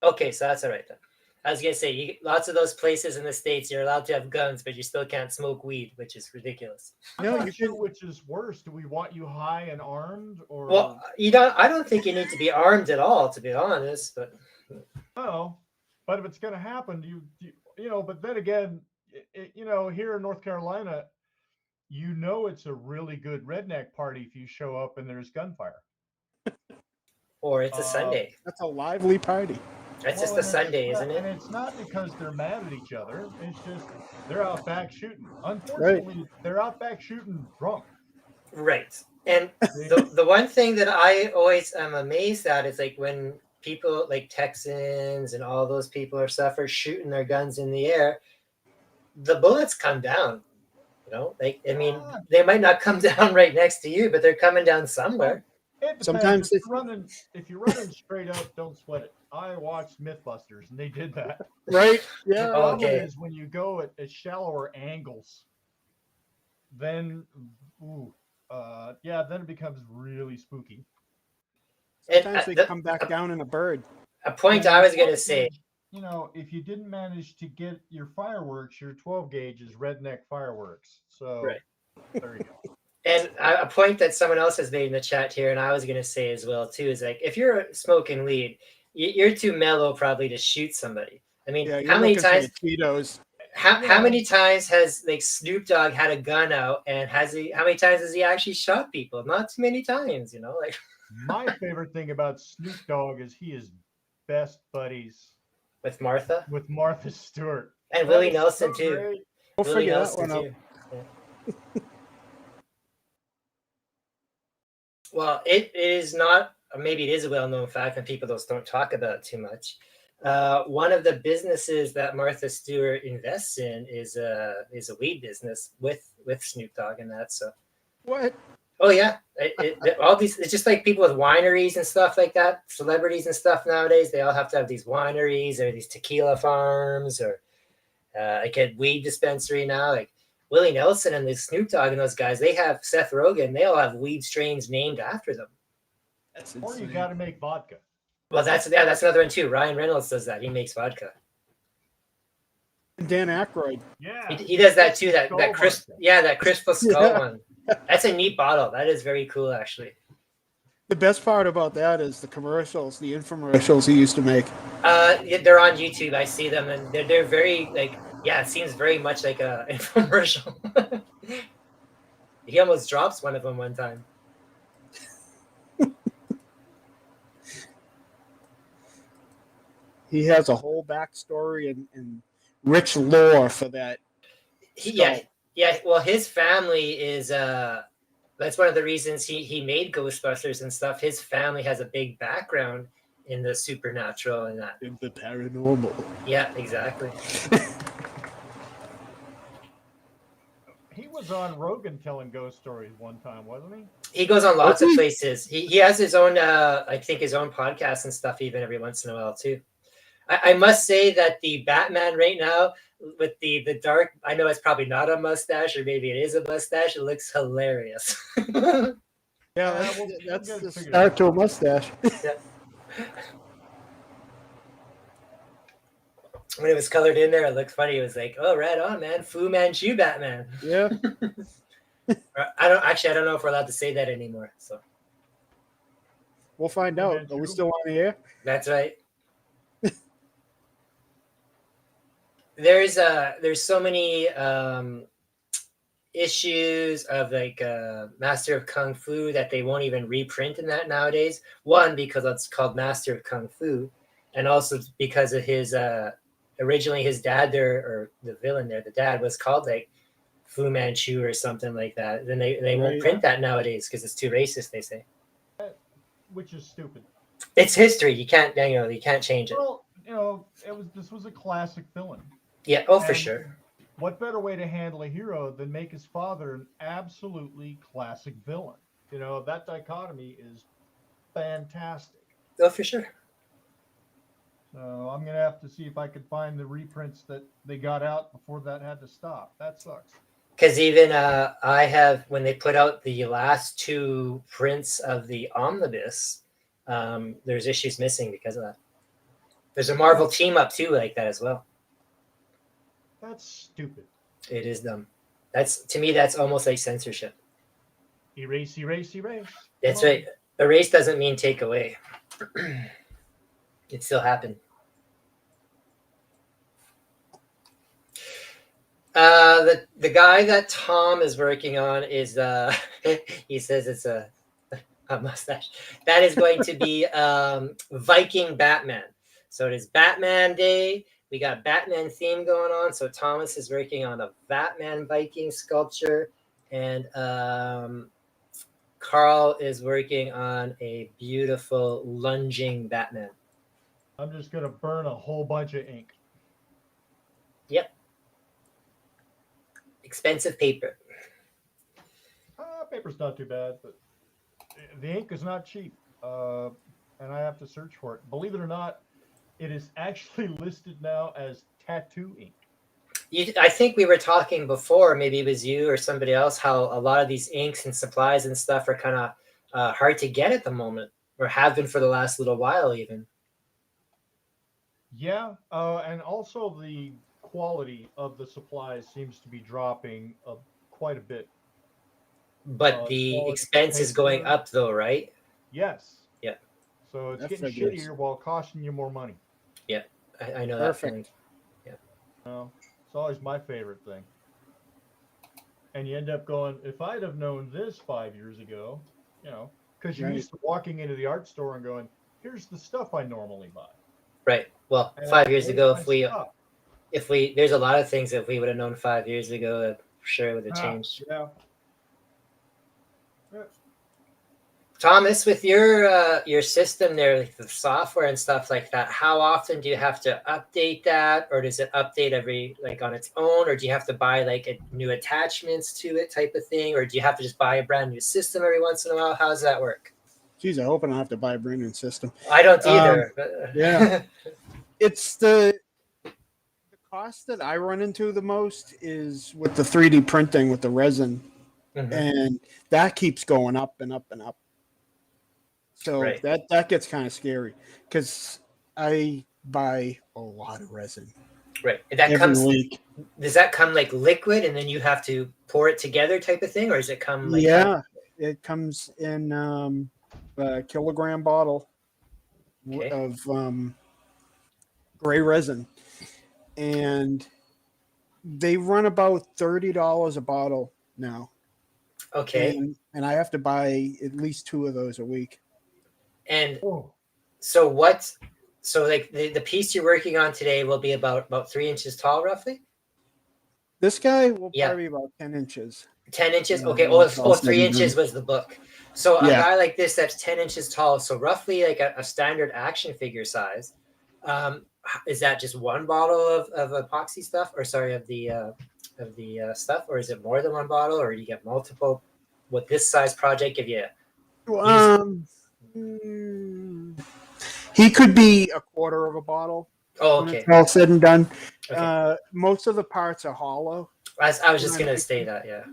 Okay, so that's all right then. I was gonna say, lots of those places in the States, you're allowed to have guns, but you still can't smoke weed, which is ridiculous. I'm No, not you sure can. which is worse. Do we want you high and armed, or Well, I don't think you need to be armed at all, to be honest. But no? But if it's going to happen, you know. But then again, you know, here in North Carolina, you know, it's a really good redneck party if you show up and there's gunfire. or it's a Sunday. That's a lively party. That's just Well, a Sunday, isn't and it? it's not because they're mad at each other. It's just they're out back shooting. Right. Unfortunately, they're out back shooting drunk. Right. And They- the one thing that I always am amazed at is like when people like Texans and all those people or stuff are shooting their guns in the air, the bullets come down. You know, like I mean, Ah. they might not come down right next to you, but they're coming down somewhere. It depends. Sometimes If you're running straight up, don't sweat it. I watched Mythbusters and they did that. Right? The Yeah. problem Okay. is when you go at shallower angles, then then it becomes really spooky. And Sometimes they the- come back down in a bird. a point I was gonna say, You know, if you didn't manage to get your fireworks, your 12 gauge is redneck fireworks. So Right. there you go. and a point that someone else has made in the chat here, and I was gonna say as well too, is like if you're smoking weed, you're too mellow probably to shoot somebody. I mean, Yeah. You're how many looking for times? the Cheetos. How many times has like Snoop Dogg had a gun out, and how many times has he actually shot people? Not too many times, you know. Like My favorite thing about Snoop Dogg is he is best buddies with Martha with Martha Stewart. and That Willie is Nelson so too. great. We'll Willie figure that Nelson one out. too. Yeah. Well, it is not. Or maybe it is a well-known fact, and people don't talk about it too much. One of the businesses that Martha Stewart invests in is a weed business with Snoop Dogg and that. So, What? oh yeah, all these. It's just like people with wineries and stuff like that, celebrities and stuff nowadays. They all have to have these wineries or these tequila farms or like a weed dispensary now. Like Willie Nelson and the Snoop Dogg and those guys, they have Seth Rogen. They all have weed strains named after them. That's Or you insane. got to make vodka. Well, that's another one too. Ryan Reynolds does that. He makes vodka. Dan Aykroyd. Yeah. He does that too. That Skull crisp, vodka. yeah, that crystal skull Yeah. one. That's a neat bottle. That is very cool, actually. The best part about that is the commercials, the infomercials he used to make. Yeah, they're on YouTube. I see them, and they're very like, yeah, it seems very much like a infomercial. He almost drops one of them one time. He has a whole backstory and rich lore for that. Yeah. Well, his family is that's one of the reasons he made Ghostbusters and stuff. His family has a big background in the supernatural and that. In the paranormal. Yeah, exactly. He was on Rogan telling ghost stories one time, wasn't he? He goes on lots of places. He has his own, I think, his own podcast and stuff even every once in a while too. I must say that the Batman right now with the dark, I know it's probably not a mustache or maybe it is a mustache. It looks hilarious. Yeah, Yeah, we'll that's get it the figured start out. to a mustache. When it was colored in there, it looked funny. It was like, oh, right on, man. Fu Manchu Batman. Yeah. I don't know if we're allowed to say that anymore. So We'll find out. Are we still on the air? that's right. There's so many issues of like Master of Kung Fu that they won't even reprint in that nowadays. One, because it's called Master of Kung Fu, and also because of his originally his dad there, or the villain there, the dad was called like Fu Manchu or something like that. Then they won't Right. print that nowadays because it's too racist, they say. Which is stupid. It's history. You can't change it. Well, you know, this was a classic villain. Yeah, oh for And sure. What better way to handle a hero than make his father an absolutely classic villain? You know, that dichotomy is fantastic. Oh for sure. So I'm gonna have to see if I can find the reprints that they got out before that had to stop. That sucks. Because even I have, when they put out the last two prints of the omnibus, there's issues missing because of that. There's a Marvel team up too like that as well. That's stupid. It is dumb. That's, to me, that's almost like censorship. Erase, erase, erase. That's Come on. right. Erase doesn't mean take away. It still happened. The guy that Tom is working on is he says it's a mustache. That is going to be Viking Batman. So it is Batman Day. We got Batman theme going on. So Thomas is working on a Batman Viking sculpture, and Karl is working on a beautiful lunging Batman. I'm just gonna burn a whole bunch of ink. Yep. Expensive paper. Paper's not too bad, but the ink is not cheap, and I have to search for it. Believe it or not, it is actually listed now as tattoo ink. I think we were talking before, maybe it was you or somebody else, how a lot of these inks and supplies and stuff are kind of hard to get at the moment, or have been for the last little while even. Yeah, and also the quality of the supplies seems to be dropping quite a bit. But the quality expense is going paper. up though, right? Yes. Yeah. So it's That getting figures. shittier while costing you more money. I know Perfect. that feeling. No, it's always my favorite thing. And you end up going, if I'd have known this 5 years ago, because you're Right. used to walking into the art store and going, here's the stuff I normally buy. Right. Well, And 5 years there's ago, my if stuff. we there's a lot of things that we would have known 5 years ago that for sure would have changed. Yeah. Thomas, with your system there, like the software and stuff like that, how often do you have to update that, or does it update every on its own, or do you have to buy new attachments to it type of thing, or do you have to just buy a brand new system every once in a while? How does that work? Geez, I hope I don't have to buy a brand new system. I don't either. yeah. It's the cost that I run into the most is with the 3D printing with the resin, Mhm. and that keeps going up and up and up. So Right. that gets kind of scary because I buy a lot of resin Right. That every week. Does that come like liquid and then you have to pour it together type of thing, or does it come like? Yeah, it comes in a kilogram bottle Okay. of gray resin, and they run about $30 a bottle now. Okay. And I have to buy at least 2 of those a week. And Oh, so like the piece you're working on today will be about 3 inches tall, roughly? This guy will Yeah. probably be about 10 inches. 10 inches? Yeah, Okay. when it's all said 3 and done. inches was the book. So a Yeah. guy like this that's 10 inches tall, so roughly like a standard action figure size. Is that just one bottle of epoxy stuff, or sorry, of the stuff, or is it more than one bottle, or you get multiple? Would this size project give you? He could be a quarter of a bottle. Oh, When okay. it's all said and done. Okay. Most of the parts are hollow. I was just gonna say that, yeah.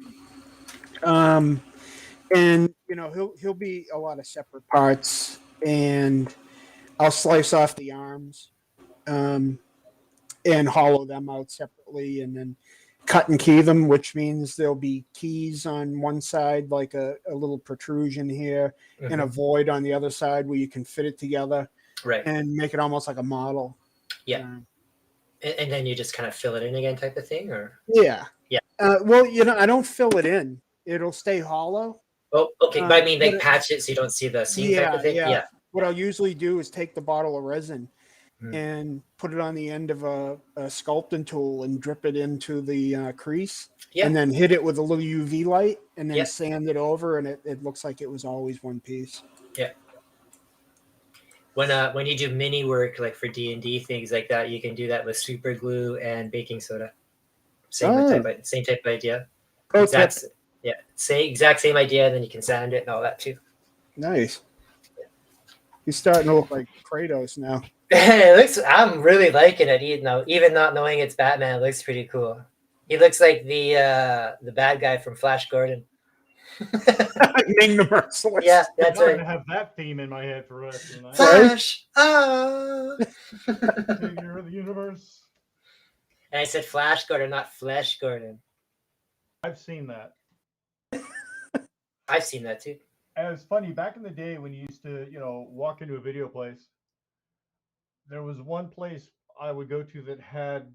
And he'll be a lot of separate parts, and I'll slice off the arms, and hollow them out separately, and then cut and key them, which means there'll be keys on one side, like a little protrusion here, and a void on the other side where you can fit it together, Right. and make it almost like a model. Yeah. And then you just kind of fill it in again, type of thing, or? Yeah. Yeah. Well, I don't fill it in; it'll stay hollow. Oh, okay. But I mean, like but- patch it so you don't see the seam type of thing. Yeah. What I'll usually do is take the bottle of resin Hmm. and put it on the end of a sculpting tool and drip it into the crease, Yeah. and then hit it with a little UV light, and then Yeah. sand it over, and it looks like it was always one piece. Yeah. When you do mini work like for D&D things like that, you can do that with super glue and baking soda. Same type of idea. Okay. Exact same idea. And then you can sand it and all that too. Nice. He's starting to look like Kratos now. It looks. I'm really liking it. Even not knowing it's Batman, it looks pretty cool. He looks like the bad guy from Flash Gordon. Ming the Merciless. Yeah, that's I'm right. gonna have that theme in my head for the rest of the night. Flash! Ah! Savior of the universe. And I said Flash Gordon, not Flesh Gordon. I've seen that. I've seen that too. And it's funny, back in the day when you used to, walk into a video place, there was one place I would go to that had,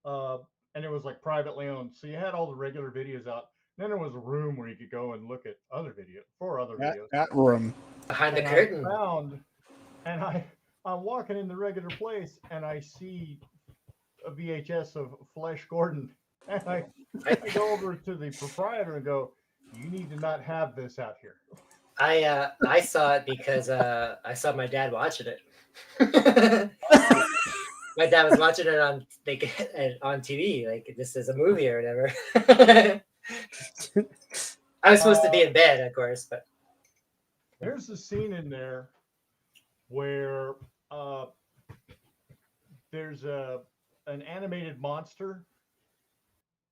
and it was like privately owned. So you had all the regular videos out. Then there was a room where you could go and look at other videos. That room. Behind the And curtain. I'm walking in the regular place and I see a VHS of Flesh Gordon. And I go over to the proprietor and go, "You need to not have this out here." I saw it because I saw my dad watching it. My dad was watching it on TV, like this is a movie or whatever. I was supposed to be in bed, of course, but There's a scene in there where there's an animated monster,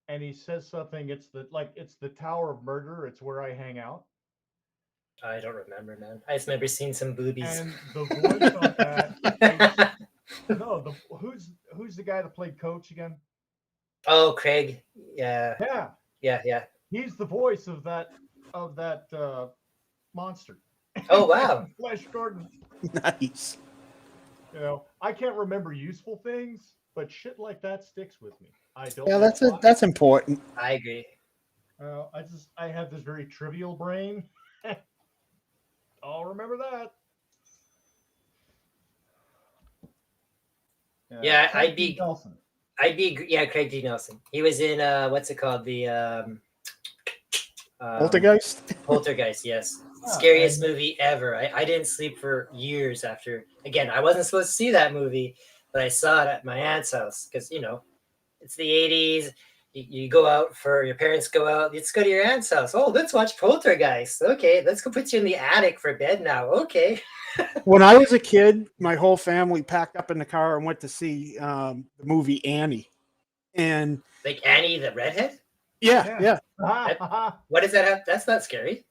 and he says something. It's the Tower of Murder. It's where I hang out. I don't remember, man. I just remember seeing some boobies. And the voice on that. Who's the guy that played Coach again? Oh, Craig. Yeah. Yeah. He's the voice of that monster. Oh, wow. Flesh Gordon. Nice. I can't remember useful things, but shit like that sticks with me. I don't. Yeah, know why. that's important. I agree. I have this very trivial brain. I'll remember that. Yeah, Craig D. Nelson. Craig D. Nelson. He was in what's it called? The Poltergeist? Poltergeist, yes. Scariest movie ever. I didn't sleep for years after. Again, I wasn't supposed to see that movie, but I saw it at my aunt's house because it's the 80s. You go out your parents go out. Let's go to your aunt's house. Oh, let's watch Poltergeist. Okay, let's go put you in the attic for bed now. Okay. When I was a kid, my whole family packed up in the car and went to see the movie Annie. And like Annie the redhead? Yeah. What does that have? That's not scary.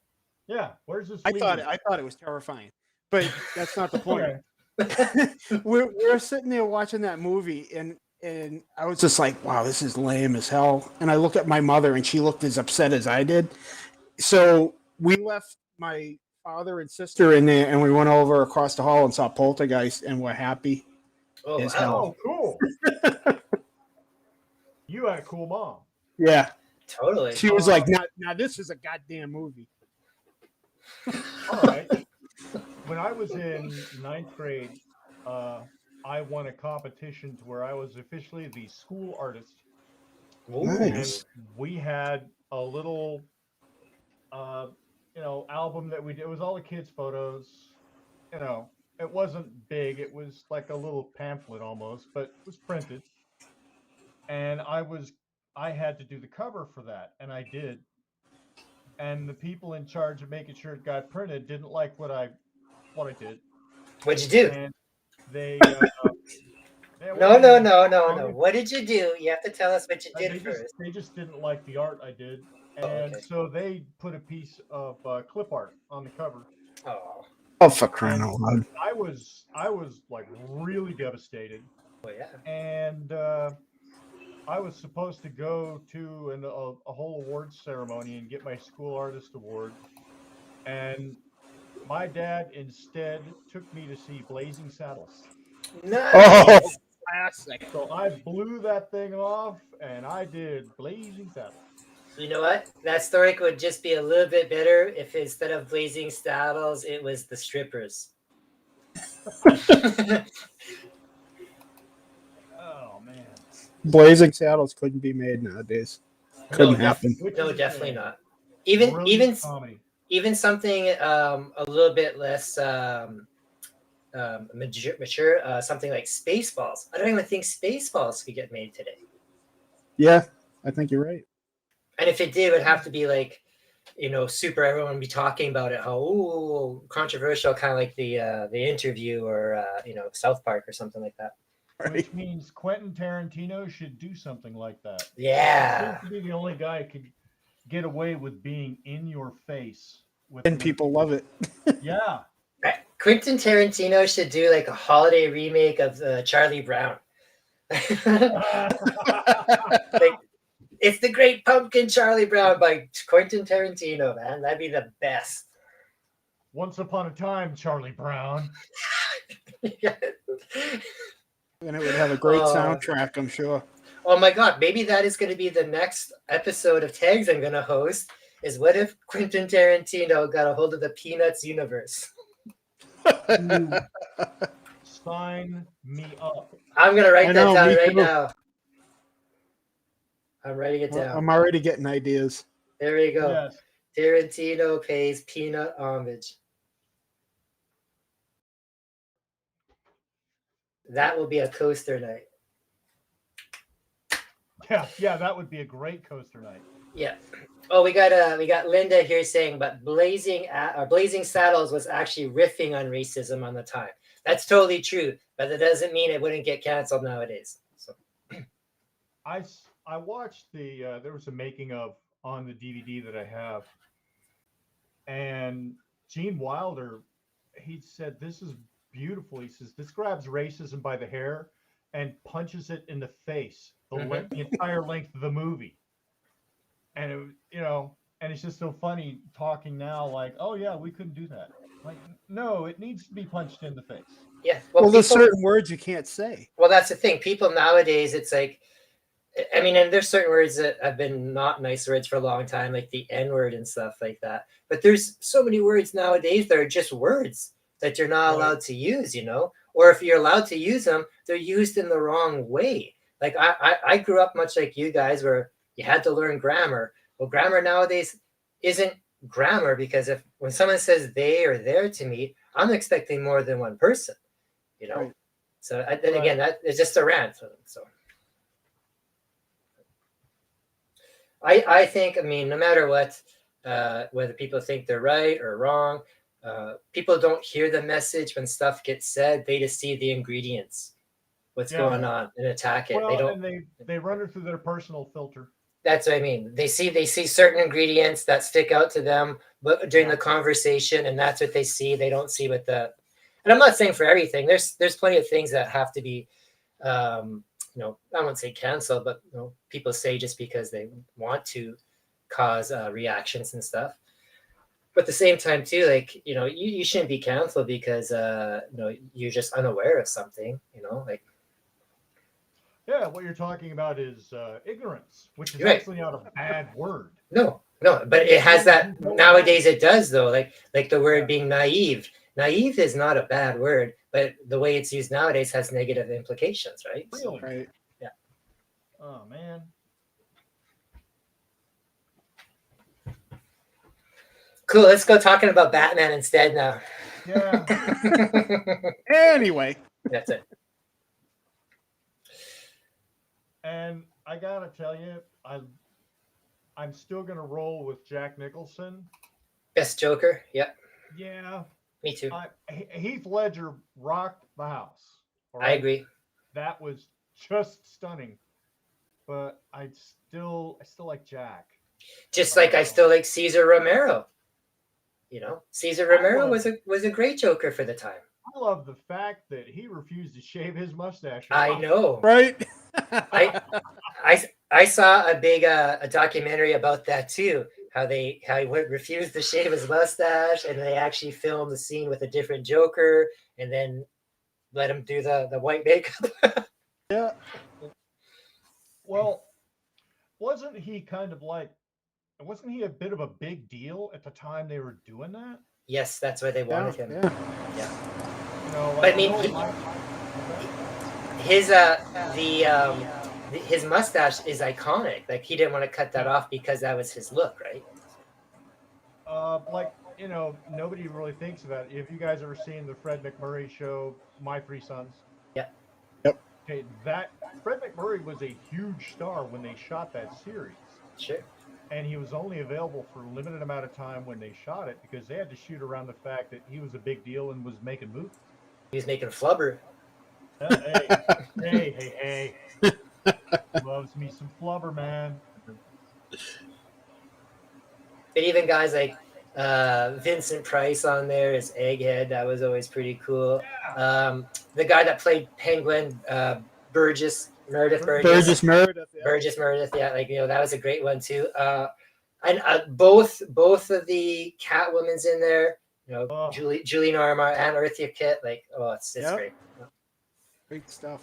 Yeah. Where's this? I thought it was terrifying, but that's not the point. we're sitting there watching that movie, and I was just like, wow, this is lame as hell. And I looked at my mother, and she looked as upset as I did. So we left my father and sister in there, and we went over across the hall and saw Poltergeist, and we're happy as hell. Oh, cool. You had a cool mom. Yeah. Totally. She was like, now this is a goddamn movie. All right. When I was in 9th grade, I won a competition to where I was officially the school artist. Nice. And we had a little, album that we did. It was all the kids' photos. It wasn't big. It was like a little pamphlet almost, but it was printed. And I had to do the cover for that, and I did. And the people in charge of making sure it got printed didn't like what I did. What'd you do? And they No. What did you do? You have to tell us what you did first. They just didn't like the art I did, and so they put a piece of clip art on the cover. Oh, for crying out loud! I was like really devastated. Oh yeah. And I was supposed to go to a whole awards ceremony and get my school artist award, and my dad instead took me to see Blazing Saddles. Nice. Oh, classic. So I blew that thing off, and I did Blazing Saddles. You know what? That story would just be a little bit better if instead of Blazing Saddles, it was the strippers. Oh man. Blazing Saddles couldn't be made nowadays. Couldn't happen. No, definitely not. Even something a little bit less mature, something like Spaceballs. I don't even think Spaceballs could get made today. Yeah, I think you're right. And if it did, it would have to be like, super. Everyone would be talking about it. How controversial, kind of like the Interview or South Park or something like that. which means Quentin Tarantino should do something like that. Yeah. He seems to be the only guy who could get away with being in your face with And people love it. Yeah. Quentin Tarantino should do like a holiday remake of Charlie Brown. Like, it's the Great Pumpkin Charlie Brown by Quentin Tarantino, man. That'd be the best. Once upon a time, Charlie Brown. And it would have a great soundtrack, I'm sure. Oh my God, maybe that is going to be the next episode of Tags I'm going to host, is what if Quentin Tarantino got a hold of the Peanuts universe? Sign me up. I'm going to write that down right too. now. I'm writing it down. I'm already getting ideas. There we go. Yes. Tarantino pays peanut homage. That will be a coaster night. Yeah, that would be a great coaster night. Yeah. Oh, we got Linda here saying, but Blazing Saddles was actually riffing on racism on the time. That's totally true, but that doesn't mean it wouldn't get canceled nowadays. So I watched there was a making of on the DVD that I have, and Gene Wilder, he said, this is beautiful. He says, this grabs racism by the hair and punches it in the face the entire length of the movie. And it, and it's just so funny talking now, like, oh yeah, we couldn't do that. Like, no, it needs to be punched in the face. yeah. Well, there's certain words you can't say. Well, that's the thing. People nowadays, it's like, I mean, and there's certain words that have been not nice words for a long time, like the N-word and stuff like that. But there's so many words nowadays that are just words that you're not allowed to use, or if you're allowed to use them, they're used in the wrong way. Like I grew up much like you guys, where you had to learn grammar. Well, grammar nowadays isn't grammar, because when someone says they or their to me, I'm expecting more than one person, Right. So then again, that is just a rant. So I think, I mean, no matter what, whether people think they're right or wrong, people don't hear the message when stuff gets said. They just see the ingredients, what's going on, and attack it. Well, They don't. And they run it through their personal filter. That's what I mean. They see certain ingredients that stick out to them, but during the conversation, and that's what they see. They don't see what and I'm not saying for everything. There's plenty of things that have to be, I won't say cancel, but people say just because they want to cause reactions and stuff. But at the same time too, like, you shouldn't be canceled because you're just unaware of something, like. Yeah, what you're talking about is ignorance, which is actually not a bad word. No, but it has that nowadays. It does though, like the word being naive. Naive is not a bad word, but the way it's used nowadays has negative implications, right? Really? Right. Yeah. Oh man. Cool. Let's go talking about Batman instead now. Yeah. Anyway. That's it. And I gotta tell you, I'm still gonna roll with Jack Nicholson. Best Joker. Yep. Yeah. Me too. Heath Ledger rocked the house. I agree. That was just stunning. But I still like Jack. Just like I still like Cesar Romero. Cesar Romero was a great Joker for the time. I love the fact that he refused to shave his mustache. I know. Right. I saw a big a documentary about that too. How he refused to shave his mustache, and they actually filmed the scene with a different Joker, and then let him do the white makeup. Yeah. Well, wasn't he a bit of a big deal at the time they were doing that? Yes, that's why they wanted him. Yeah. But I mean, his mustache is iconic. Like, he didn't want to cut that off because that was his look, right? Nobody really thinks about it. If you guys ever seen the Fred McMurray show, My Three Sons? Yeah. Yep. Okay, Fred McMurray was a huge star when they shot that series. Sure. And he was only available for a limited amount of time when they shot it, because they had to shoot around the fact that he was a big deal and was making movies. He was making flubber. Hey. Loves me some flubber, man. But even guys like Vincent Price on there as Egghead, that was always pretty cool. The guy that played Penguin, Meredith Burgess Meredith. Yeah. Burgess Meredith, yeah, like that was a great one too. And both of the Catwoman's in there. Oh. Julie Narbonne and Eartha Kitt, like it's Yep. great. Great stuff.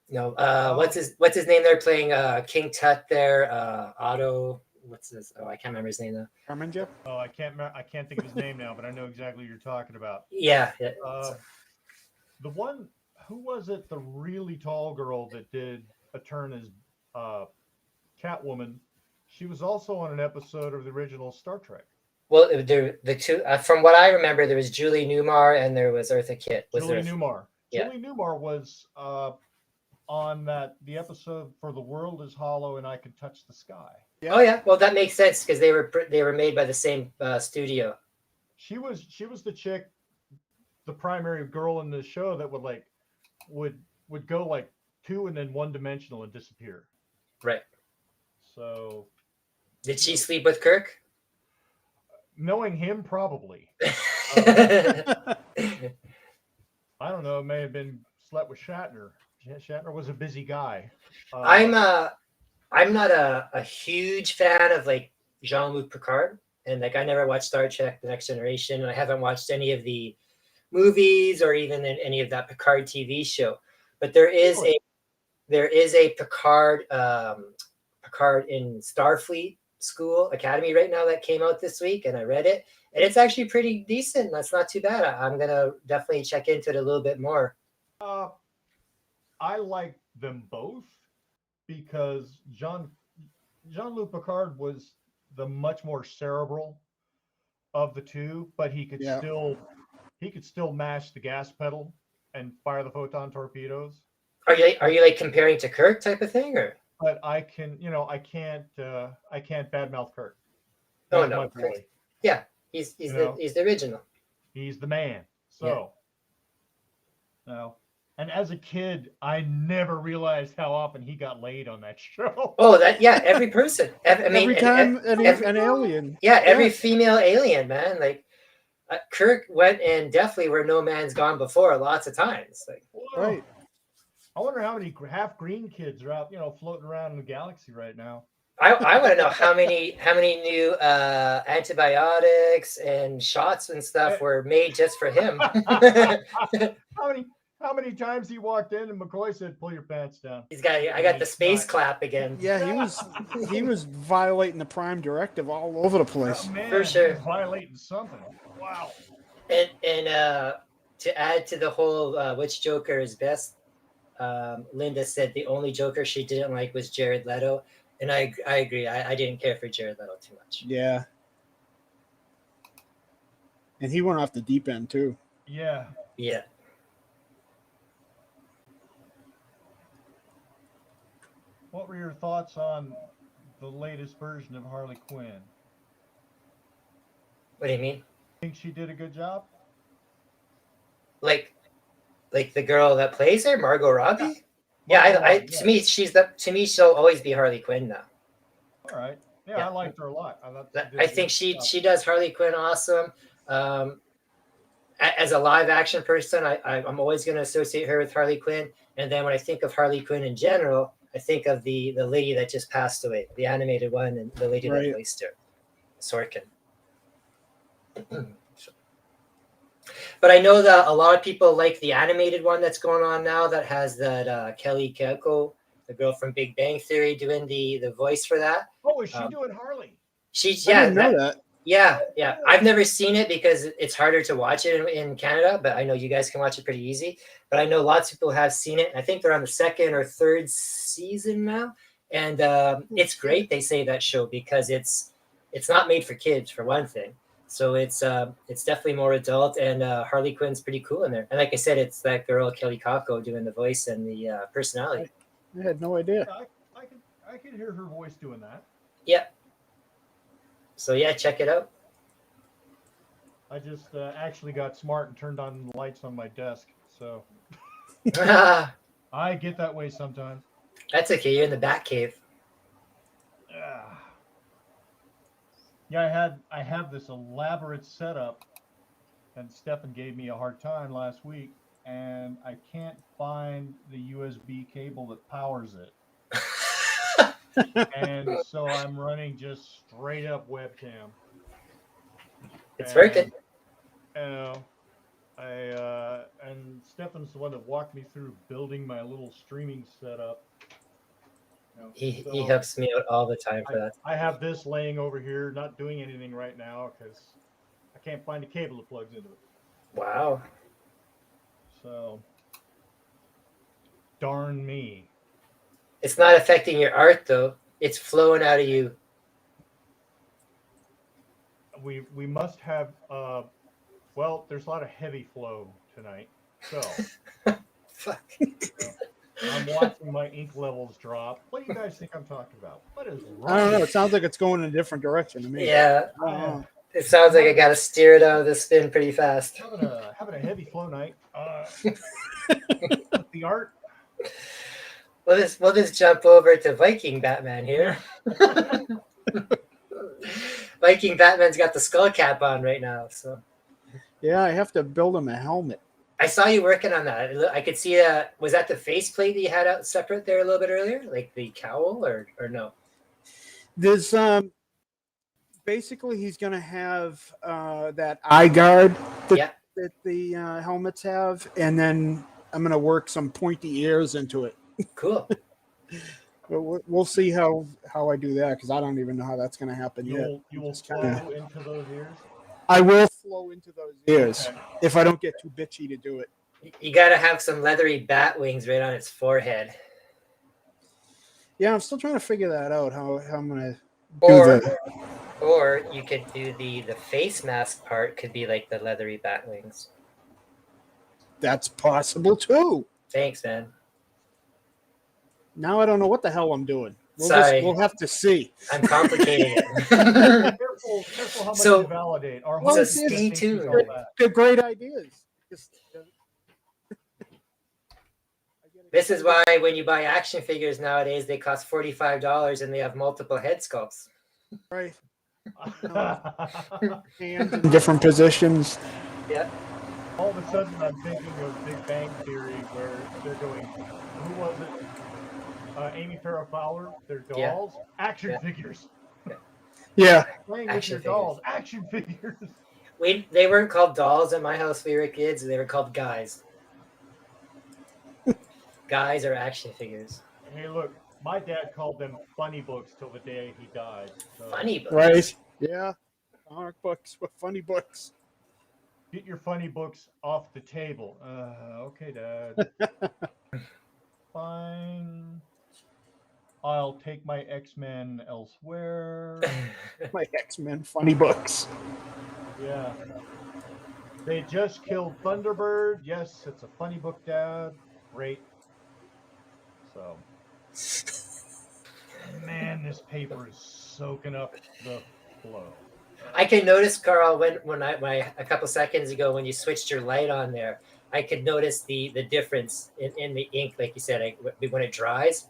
What's his name? They're playing King Tut there. Otto. What's his? Oh, I can't remember his name though. Harmonger? Oh, I can't think of his name now, but I know exactly what you're talking about. Yeah. The one, who was it? The really tall girl that did a turn as Catwoman. She was also on an episode of the original Star Trek. Well, the two, from what I remember, there was Julie Newmar and there was Eartha Kitt. Julie Newmar. Yeah. Julie Newmar was on the episode for The World Is Hollow and I Can Touch the Sky. Yeah. Oh yeah, well that makes sense because they were made by the same studio. She was the chick, the primary girl in the show that would go like two and then one dimensional and disappear. Right. So. Did she sleep with Kirk? Knowing him, probably. I don't know. It may have been slept with Shatner. Shatner was a busy guy. I'm not a huge fan of like Jean-Luc Picard, and like I never watched Star Trek: The Next Generation, and I haven't watched any of the movies or even any of that Picard TV show. But there is a Picard in Starfleet School Academy right now that came out this week, and I read it, and it's actually pretty decent. That's not too bad. I'm gonna definitely check into it a little bit more. I like them both because Jean-Luc Picard was the much more cerebral of the two, but he could still mash the gas pedal and fire the photon torpedoes. Are you like comparing to Kirk type of thing, or? But I can't badmouth Kirk. Oh no, Kirk. Yeah, he's the original. He's the man. So, no. And as a kid, I never realized how often he got laid on that show. Oh, every person. Every time an alien. Yeah, every female alien, man. Like Kirk went and definitely where no man's gone before lots of times. Like, right. I wonder how many half green kids are out, floating around in the galaxy right now. I want to know how many new antibiotics and shots and stuff were made just for him. How many times he walked in and McCoy said, "Pull your pants down." I got the space clap again. Yeah, he was violating the Prime Directive all over the place. Oh, man, for sure. Violating something. Wow. And to add to the whole which Joker is best, Linda said the only Joker she didn't like was Jared Leto, and I agree. I didn't care for Jared Leto too much. Yeah, and he went off the deep end too. Yeah. Yeah. What were your thoughts on the latest version of Harley Quinn? What do you mean? Think she did a good job? Like the girl that plays her, Margot Robbie? Yeah, to me she'll always be Harley Quinn now. All right. Yeah, I liked her a lot. I think she does Harley Quinn awesome. As a live action person, I'm always going to associate her with Harley Quinn. And then when I think of Harley Quinn in general, I think of the lady that just passed away, the animated one, and the lady that placed her, Sorkin. But I know that a lot of people like the animated one that's going on now that has that Kelly Kuko, the girl from Big Bang Theory, doing the voice for that. Oh, is she doing Harley? I didn't know that. Yeah. I've never seen it because it's harder to watch it in Canada, but I know you guys can watch it pretty easy. But I know lots of people have seen it. I think they're on the second or third season now, and it's great. They say that show because it's not made for kids for one thing. So it's definitely more adult, and Harley Quinn's pretty cool in there. And like I said, it's that girl Kelly Kuko doing the voice and the personality. I had no idea. Yeah, I could hear her voice doing that. Yeah. So yeah, check it out. I just actually got smart and turned on the lights on my desk. So I get that way sometimes. That's okay. You're in the bat cave. Ah. Yeah, I have this elaborate setup, and Stefan gave me a hard time last week, and I can't find the USB cable that powers it. And so I'm running just straight up webcam. It's And working. you know, and Stefan's the one that walked me through building my little streaming setup. He So helps me out all the time for that. I have this laying over here, not doing anything right now because I can't find a cable that plugs into it. Wow. So darn me. It's not affecting your art though. It's flowing out of you. We must have well, there's a lot of heavy flow tonight. So Fuck. I'm watching my ink levels drop. What do you guys think I'm talking about? What is wrong? I don't know. It sounds like it's going in a different direction to me. Yeah. Oh. It sounds like I gotta steer it out of the spin pretty fast. Having a heavy flow night. The art. We'll just jump over to Viking Batman here. Viking Batman's got the skull cap on right now, so Yeah, I have to build him a helmet. I saw you working on that. I could see was that the faceplate that you had out separate there a little bit earlier, like the cowl, or no? There's basically he's gonna have that eye guard that the helmets have, and then I'm gonna work some pointy ears into it. Cool. We'll see how I do that because I don't even know how that's gonna happen yet. You will flow into those ears. I will flow into those ears Okay. if I don't get too bitchy to do it. You gotta have some leathery bat wings right on its forehead. Yeah, I'm still trying to figure that out. How I'm gonna do Or that. or you could do the face mask part. Could be like the leathery bat wings. That's possible too. Thanks, man. Now I don't know what the hell I'm doing. Sorry. We'll have to see. I'm complicating it. Careful how much So- you validate. Our Well, whole stay team thinks tuned. all that. They're great ideas. Just, This is why when you buy action figures nowadays, they cost $45 and they have multiple head sculpts. right. Hands in different positions. Yeah. All of a sudden, I'm thinking of Big Bang Theory, where they're going. Who was it? Amy Farrah Fowler. They're dolls, action figures. Yeah. Playing Action with your dolls, action figures. They weren't called dolls in my house when we were kids. They were called guys. Guys are action figures. Hey, look, my dad called them funny books till the day he died. So Funny books. Right. Yeah. Comic books with funny books. get your funny books off the table. Okay, Dad. Fine. I'll take my X-Men elsewhere. My X-Men funny books. Yeah. They just killed Thunderbird. Yes, it's a funny book, Dad. Great. So, man, this paper is soaking up the flow. I can notice, Carl, when a couple seconds ago when you switched your light on there, I could notice the difference in the ink, like you said, when it dries,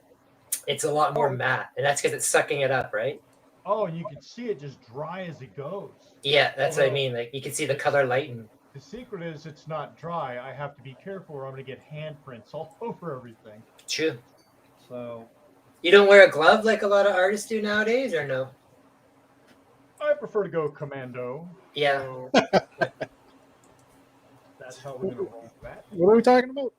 it's a lot more matte, and that's because it's sucking it up, right? Oh, and you can see it just dry as it goes. Yeah, that's what I mean. Like you can see the color lighten. The secret is it's not dry. I have to be careful or I'm going to get handprints all over everything. True. So You don't wear a glove like a lot of artists do nowadays, or no? I prefer to go commando. Yeah. So that's how we're going to roll that. What are we talking about?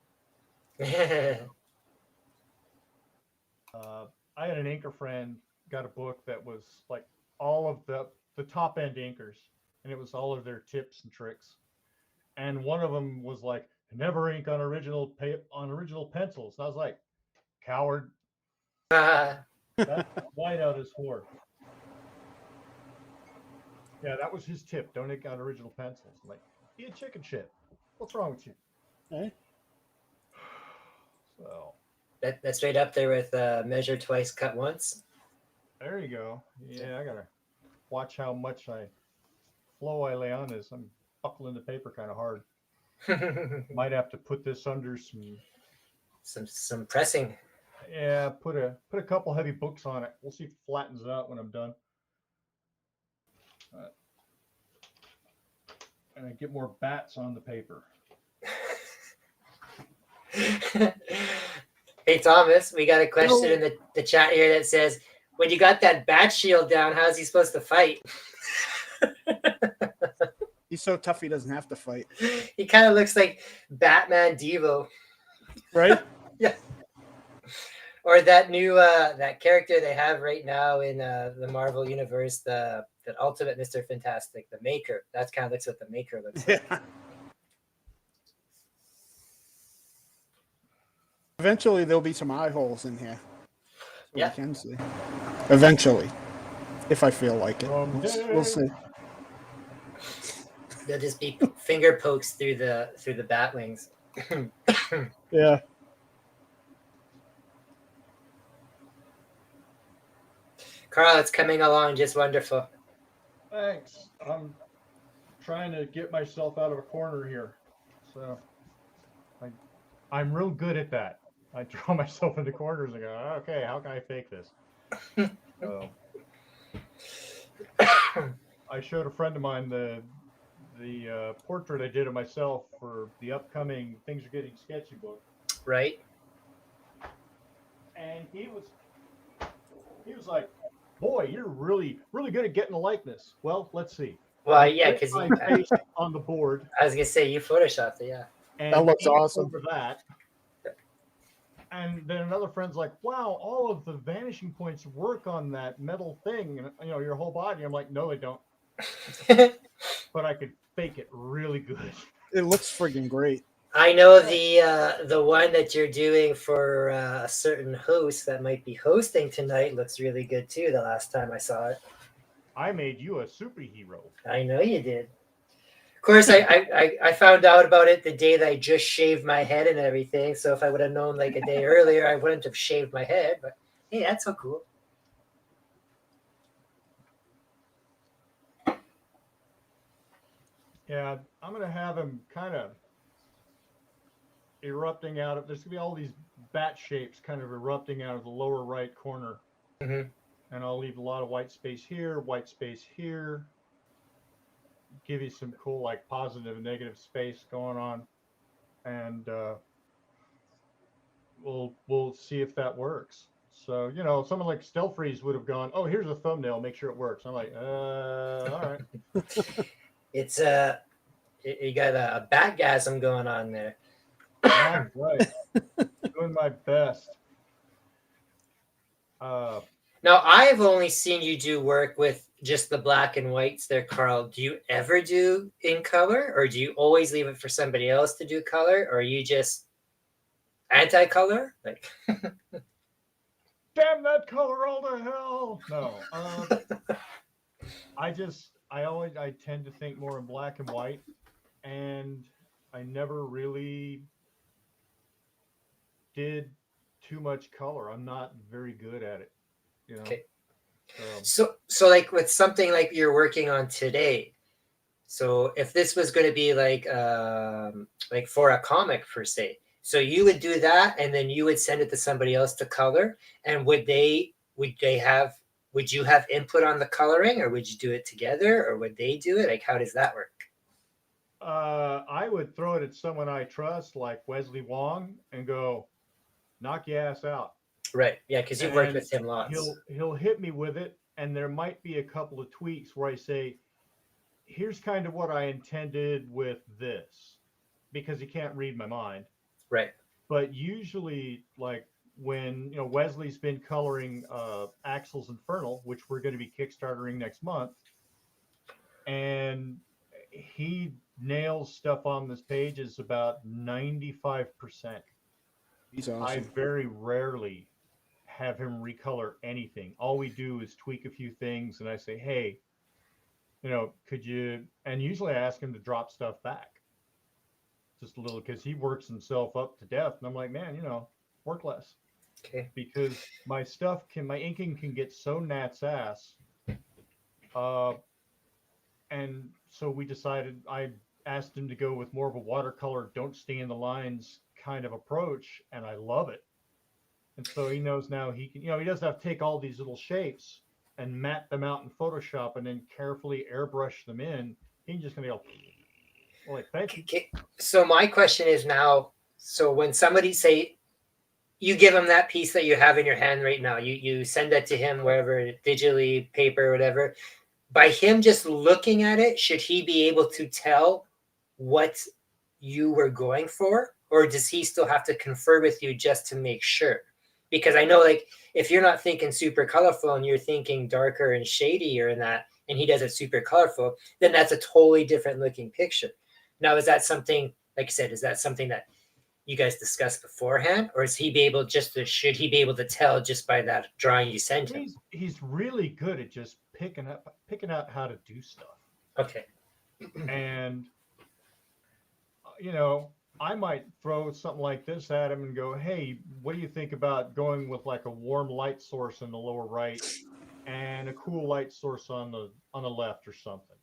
I had an inker friend got a book that was like all of the top end inkers, and it was all of their tips and tricks. And one of them was like, never ink on original pencils. And I was like, coward. That's what whiteout is for. Yeah, that was his tip. Don't ink on original pencils. I'm like, be a chicken shit. What's wrong with you? Eh? So that's right up there with measure twice, cut once. there you go. Yeah, I gotta watch how much flow I lay on this. I'm buckling the paper kind of hard. Might have to put this under some some pressing. Yeah, put a couple heavy books on it. We'll see if it flattens out when I'm done. And I get more bats on the paper. Hey Thomas, we got a question in the chat here that says, when you got that bat shield down, how's he supposed to fight? He's so tough he doesn't have to fight. He kind of looks like Batman Devo. Right? Yeah. Or that new that character they have right now in the Marvel universe, the ultimate Mr. Fantastic, the Maker. That's kind of looks what the Maker looks like. Yeah. Eventually, there'll be some eye holes in here. So Yeah. we can see. Eventually, if I feel like it, we'll see. They'll just be finger pokes through the bat wings. Yeah. Karl, it's coming along just wonderful. Thanks. I'm trying to get myself out of a corner here. So I'm real good at that. I draw myself into corners and go, okay, how can I fake this? So, I showed a friend of mine the portrait I did of myself for the upcoming Things Are Getting Sketchy book. Right? And he was like, boy, you're really, really good at getting a likeness. Well, let's see. Well, yeah, because my face on the board. I was gonna say you photoshopped it, yeah. And That looks he went awesome. over that. And then another friend's like, wow, all of the vanishing points work on that metal thing, and your whole body. I'm like, no, they don't. But I could fake it really good. It looks friggin' great. I know the one that you're doing for a certain host that might be hosting tonight looks really good too. The last time I saw it, I made you a superhero. I know you did. Of course, I found out about it the day that I just shaved my head and everything. So if I would have known like a day earlier, I wouldn't have shaved my head. But hey, that's so cool. Yeah, I'm gonna have him kind of erupting out of. There's gonna be all these bat shapes kind of erupting out of the lower right corner, Mhm. and I'll leave a lot of white space here, white space here. Give you some cool like positive and negative space going on, and we'll see if that works. So someone like Stelfreeze would have gone, oh, here's a thumbnail, make sure it works. I'm like, all right. It's you got a batgasm going on there. That's right. Doing my best. Now, I've only seen you do work with just the black and whites there, Karl. Do you ever do in color, or do you always leave it for somebody else to do color, or are you just anti-color? Like, Damn that color all to hell. No. I tend to think more in black and white, and I never really did too much color. I'm not very good at it. Okay. So like with something like you're working on today, so if this was going to be like for a comic per se, so you would do that and then you would send it to somebody else to color, and would you have input on the coloring, or would you do it together, or would they do it? Like, how does that work? I would throw it at someone I trust, like Wesley Wong, and go, knock your ass out. Right. Yeah, because you've worked with him lots. He'll hit me with it, and there might be a couple of tweaks where I say, here's kind of what I intended with this, because he can't read my mind. Right. But usually, like when Wesley's been coloring Axel's Infernal, which we're going to be kickstartering next month, and he nails stuff on this page is about 95%. He's awesome. I very rarely have him recolor anything. All we do is tweak a few things, and I say, hey, could you, and usually I ask him to drop stuff back just a little, because he works himself up to death, and I'm like, man, work less. Okay. Because my inking can get so gnat's ass. And so we decided, I asked him to go with more of a watercolor, don't stain the lines kind of approach, and I love it. And so he knows now he can, he doesn't have to take all these little shapes and map them out in Photoshop and then carefully airbrush them in. He can just gonna go like, thank you. Okay. So my question is now, so when somebody say you give him that piece that you have in your hand right now, you send that to him wherever, digitally, paper, whatever. By him just looking at it, should he be able to tell what you were going for, or does he still have to confer with you just to make sure? Because I know, like, if you're not thinking super colorful and you're thinking darker and shadier and that, and he does it super colorful, then that's a totally different looking picture. Now, is that something, like I said, is that something that you guys discussed beforehand, or is he be able should he be able to tell just by that drawing you sent him? He's really good at just picking out how to do stuff. Okay. And I might throw something like this at him and go, hey, what do you think about going with like a warm light source in the lower right and a cool light source on the left or something,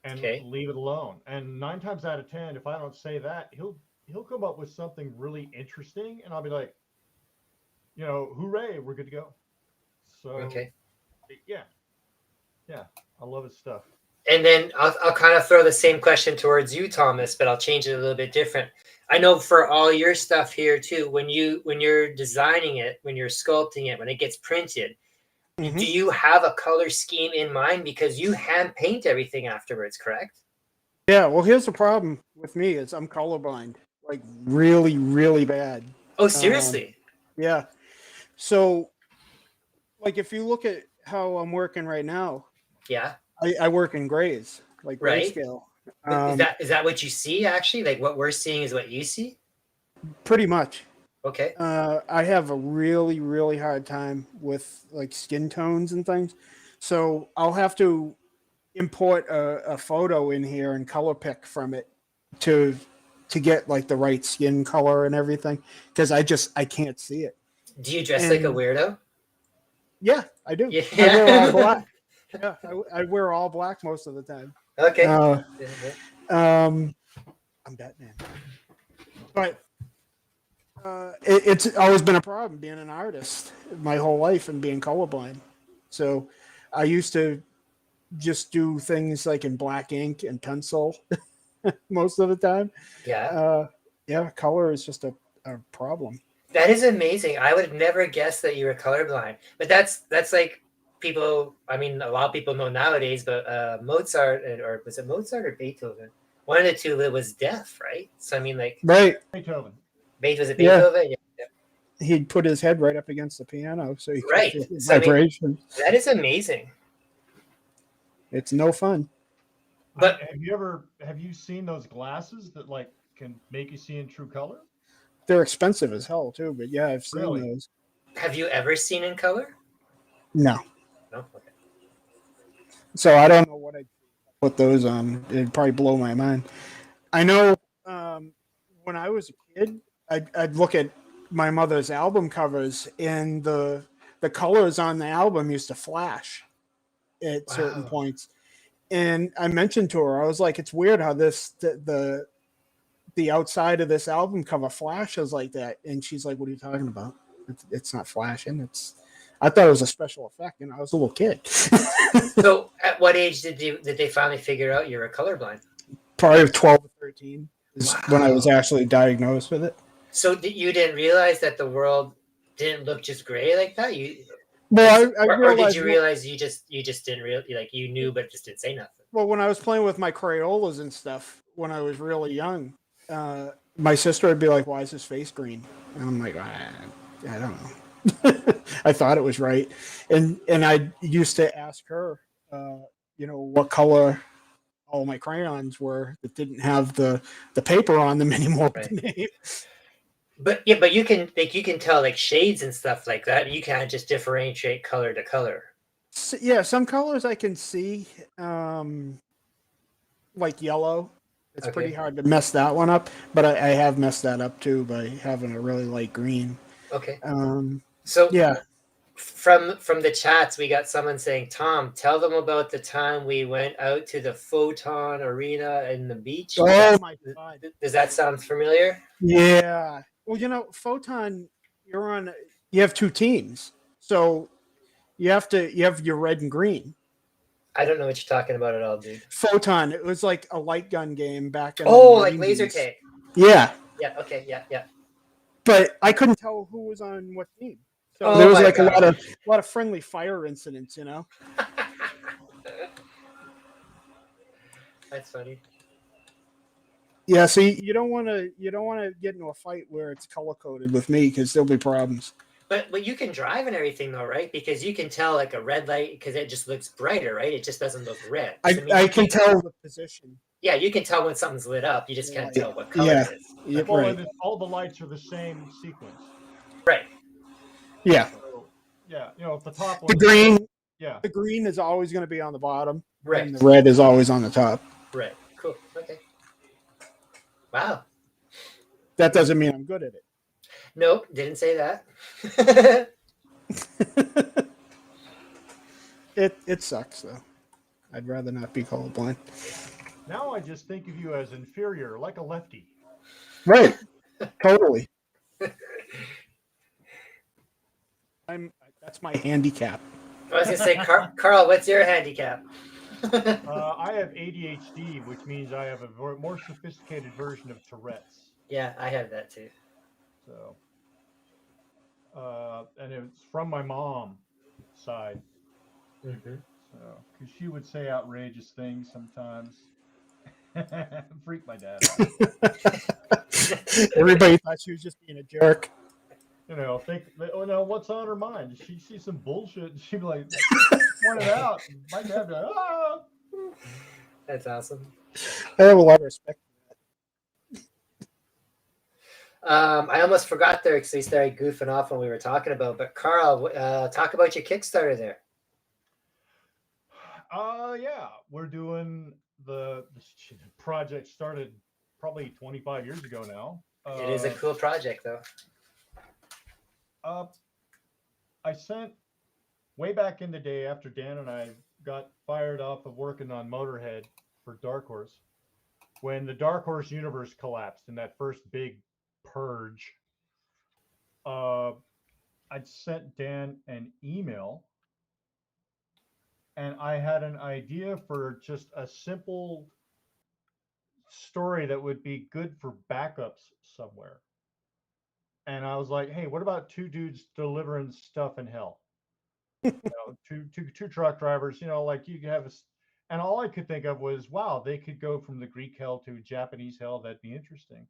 and leave it alone. And 9 times out of 10, if I don't say that, he'll come up with something really interesting, and I'll be like, hooray, we're good to go. So yeah, I love his stuff. And then I'll kind of throw the same question towards you, Thomas, but I'll change it a little bit different. I know for all your stuff here too, when you're designing it, when you're sculpting it, when it gets printed, do you have a color scheme in mind? Because you hand paint everything afterwards, correct? Yeah, well, here's the problem with me is I'm colorblind, like really, really bad. Oh, seriously? Yeah. So, like, if you look at how I'm working right now, yeah, I work in grays, like grayscale. Is that what you see actually? Like what we're seeing is what you see? Pretty much. Okay. I have a really, really hard time with like skin tones and things. So I'll have to import a photo in here and color pick from it to get like the right skin color and everything, because I can't see it. Do you dress like a weirdo? Yeah, I do. Yeah. I wear all black. Yeah, I wear all black most of the time. Okay. I'm Batman. But it's always been a problem being an artist my whole life and being colorblind. So I used to just do things like in black ink and pencil most of the time. Yeah. Color is just a problem. That is amazing. I would never guess that you were colorblind. But that's like people, I mean, a lot of people know nowadays, but Mozart, or was it Mozart or Beethoven? One of the two was deaf, right? So I mean, like, right. Beethoven. Was it Beethoven? Yeah. He'd put his head right up against the piano, so he right. could feel So, vibration. I mean, that is amazing. It's no fun. But have you seen those glasses that like can make you see in true color? They're expensive as hell too, but yeah, I've seen those. Have you ever seen in color? No. No. Okay. So I don't know what I'd put those on. It'd probably blow my mind. I know when I was a kid, I'd look at my mother's album covers, and the colors on the album used to flash at certain points. And I mentioned to her, I was like, it's weird how the outside of this album cover flashes like that. And she's like, what are you talking about? It's not flashing. I thought it was a special effect, and I was a little kid. So at what age did they finally figure out you were colorblind? Probably 12 or 13 is when I was actually diagnosed with it. So you didn't realize that the world didn't look just gray like that? Or did you realize you just didn't like you knew but just didn't say nothing? Well, when I was playing with my Crayolas and stuff when I was really young, my sister would be like, "Why is his face green?" And I'm like, I don't know. I thought it was right, and I used to ask her, what color all my crayons were that didn't have the paper on them anymore. Right. But you can tell like shades and stuff like that. You can't just differentiate color to color. So, yeah, some colors I can see, like yellow. It's pretty hard to mess that one up, but I have messed that up too by having a really light green. Okay. So yeah. From the chats, we got someone saying, Tom, tell them about the time we went out to the Photon Arena in the beach. Oh my God. Does that sound familiar? Yeah. Well, Photon, you have two teams. So you have your red and green. I don't know what you're talking about at all, dude. Photon, it was like a light gun game back in Oh, the like 90s. laser tag. Yeah. Yeah, okay, yeah. But I couldn't tell who was on what team. So Oh there was my like God. a lot of friendly fire incidents, That's funny. Yeah, so you don't want to get into a fight where it's color coded with me because there'll be problems. But you can drive and everything though, right? Because you can tell like a red light because it just looks brighter, right? It just doesn't look red. I can tell the position. Yeah, you can tell when something's lit up. You just can't tell what color Yeah. it is. Yeah, Well, right. and all the lights are the same sequence. Right. Yeah. So, yeah, if the top The one. green. Yeah. The green is always going to be on the bottom. Right. And the red is always on the top. Right. Cool. Okay. Wow. That doesn't mean I'm good at it. Nope, didn't say that. It sucks though. I'd rather not be colorblind. Now I just think of you as inferior, like a lefty. Right. Totally. That's my handicap. I was gonna say, Carl, what's your handicap? I have ADHD, which means I have a more sophisticated version of Tourette's. Yeah, I have that too. So, and it's from my mom side. Mm-hmm. So, because she would say outrageous things sometimes. Freak my dad out. Everybody thought she was just being a jerk. Think, oh no, what's on her mind? She sees some bullshit and she'd be like, point it out. And my dad be like, ah. That's awesome. I have a lot of respect for that. I almost forgot there because we started goofing off when we were talking about. But Carl, talk about your Kickstarter there. Yeah, we're doing the project started probably 25 years ago now. It is a cool project, though. I sent way back in the day after Dan and I got fired off of working on Motorhead for Dark Horse, when the Dark Horse universe collapsed in that first big purge. I'd sent Dan an email, and I had an idea for just a simple story that would be good for backups somewhere. And I was like, hey, what about two dudes delivering stuff in hell? Two truck drivers, like you have and all I could think of was, wow, they could go from the Greek hell to Japanese hell. That'd be interesting.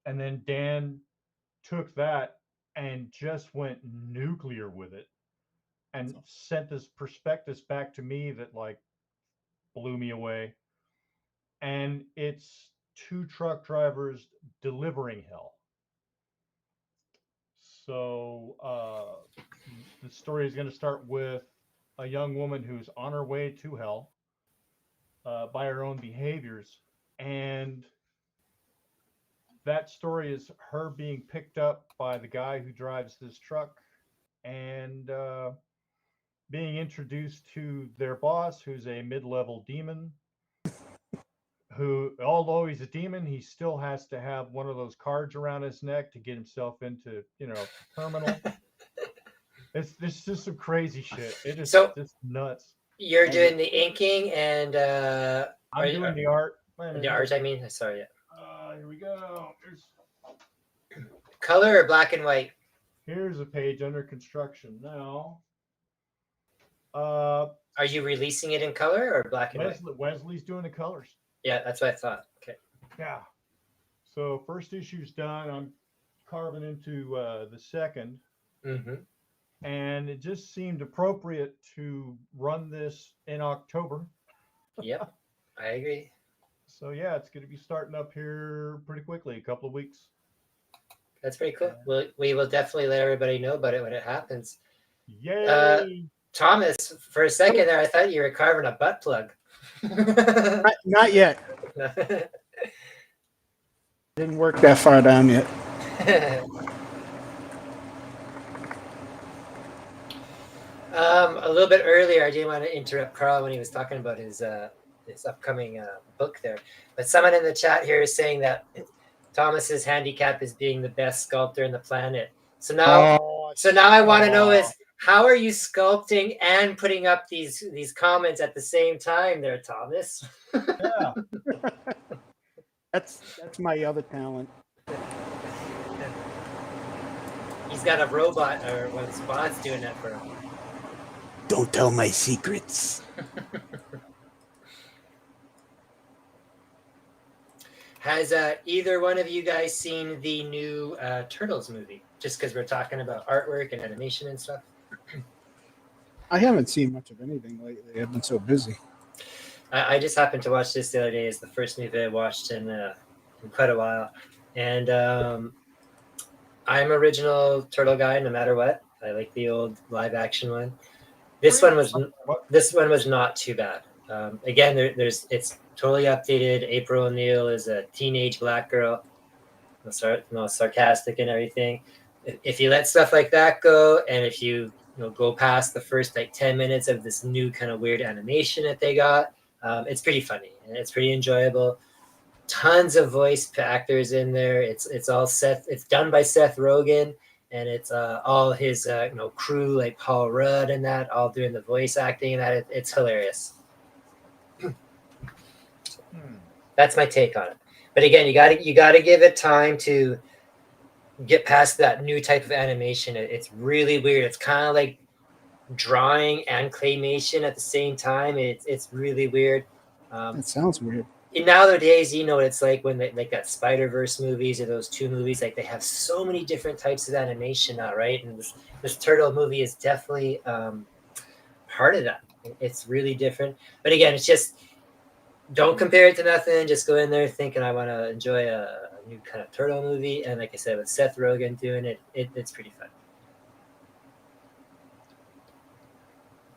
And then Dan took that and just went nuclear with it and sent this prospectus back to me that like blew me away. And it's two truck drivers delivering hell. So the story is going to start with a young woman who's on her way to hell by her own behaviors. And that story is her being picked up by the guy who drives this truck and being introduced to their boss, who's a mid-level demon, who, although he's a demon, he still has to have one of those cards around his neck to get himself into, terminal. It's just some crazy shit. It is just nuts. You're doing the inking and I'm doing the art. The art, I mean. Sorry. Yeah. Here we go. Color or black and white? Here's a page under construction now. Are you releasing it in color or black and white? Wesley's doing the colors. Yeah, that's what I thought. Okay. Yeah. So first issue's done. I'm carving into the second. Mm-hmm. And it just seemed appropriate to run this in October. Yep, I agree. So yeah, it's going to be starting up here pretty quickly, a couple of weeks. That's pretty cool. We will definitely let everybody know about it when it happens. Yay! Thomas, for a second there, I thought you were carving a butt plug. Not yet. Didn't work that far down yet. A little bit earlier, I didn't want to interrupt Karl when he was talking about his upcoming book there. But someone in the chat here is saying that Thomas's handicap is being the best sculptor in the planet. So now, I want to know is how are you sculpting and putting up these comments at the same time there, Thomas? Yeah. That's my other talent. He's got a robot or one Spot's doing that for him. Don't tell my secrets. Has either one of you guys seen the new Turtles movie? Just because we're talking about artwork and animation and stuff. I haven't seen much of anything lately. I've been so busy. I just happened to watch this the other day. It's the first movie I watched in quite a while. And I'm original Turtle guy no matter what. I like the old live action one. This one was not too bad. Again, it's totally updated. April O'Neil is a teenage black girl, sarcastic and everything. If you let stuff like that go, and if you go past the first 10 minutes of this new kind of weird animation that they got, it's pretty funny and it's pretty enjoyable. Tons of voice actors in there. It's all Seth. It's done by Seth Rogen. And it's all his crew like Paul Rudd and that all doing the voice acting and that it's hilarious. That's my take on it. But again, you got to give it time to get past that new type of animation. It's really weird. It's kind of like drawing and claymation at the same time. It's really weird. That sounds weird. Nowadays, it's like when they got Spider-Verse movies or those two movies, like they have so many different types of animation now, right? And this Turtle movie is definitely part of that. It's really different. But again, it's just don't compare it to nothing. Just go in there thinking I want to enjoy a new kind of Turtle movie. And like I said, with Seth Rogen doing it's pretty fun.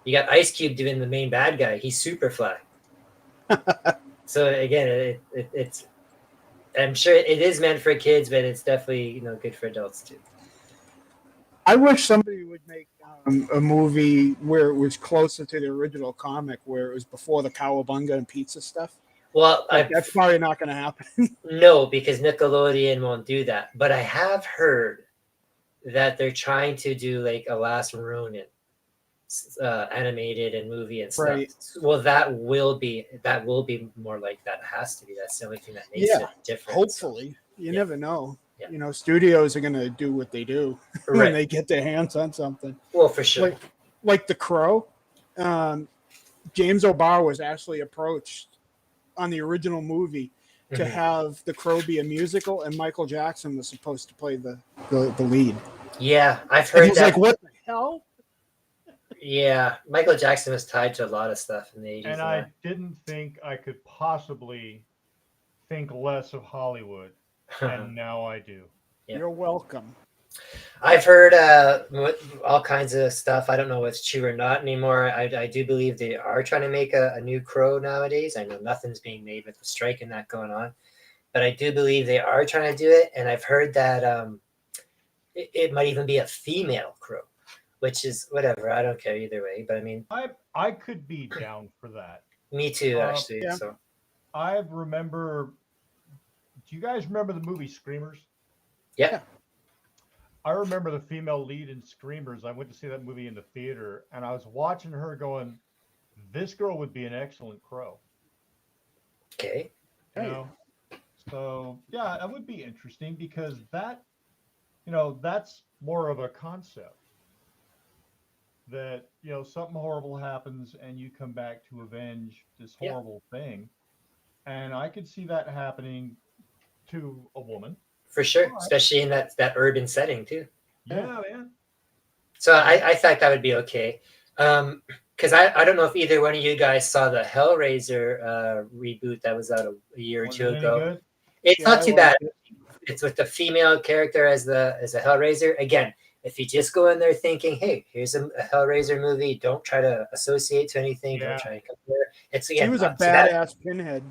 You got Ice Cube doing the main bad guy. He's Superfly. So again, it's I'm sure it is meant for kids, but it's definitely good for adults too. I wish somebody would make a movie where it was closer to the original comic, where it was before the cowabunga and pizza stuff. Well, that's probably not going to happen. No, because Nickelodeon won't do that. But I have heard that they're trying to do like a Last Ronin animated and movie and stuff. Right. Well, that will be more like that. It has to be. That's the only thing that makes it different. Hopefully, you never know. Yeah. Studios are going to do what they do when they get their hands on something. Well, for sure. Like The Crow, James O'Barr was actually approached on the original movie to have The Crow be a musical, and Michael Jackson was supposed to play the lead. Yeah, I've heard that. Like, what the hell? Yeah, Michael Jackson was tied to a lot of stuff in the 80s. And I didn't think I could possibly think less of Hollywood, and now I do. Yeah. You're welcome. I've heard all kinds of stuff. I don't know what's true or not anymore. I do believe they are trying to make a new Crow nowadays. I know nothing's being made with the strike and that going on, but I do believe they are trying to do it. And I've heard that it might even be a female Crow. Which is whatever. I don't care either way. But I mean, I could be down for that. Me too, actually. Yeah. So I remember. Do you guys remember the movie Screamers? Yeah. I remember the female lead in Screamers. I went to see that movie in the theater, and I was watching her going, "This girl would be an excellent Crow." Okay. So yeah, that would be interesting because that, that's more of a concept. That something horrible happens and you come back to avenge this horrible thing, and I could see that happening to a woman for sure, especially in that urban setting too. Yeah, man. So I thought that would be okay, because I don't know if either one of you guys saw the Hellraiser reboot that was out a year or two ago. It's not too bad. It's with the female character as a Hellraiser. Again, if you just go in there thinking, hey, here's a Hellraiser movie, don't try to associate to anything, don't try to compare. She was a badass pinhead.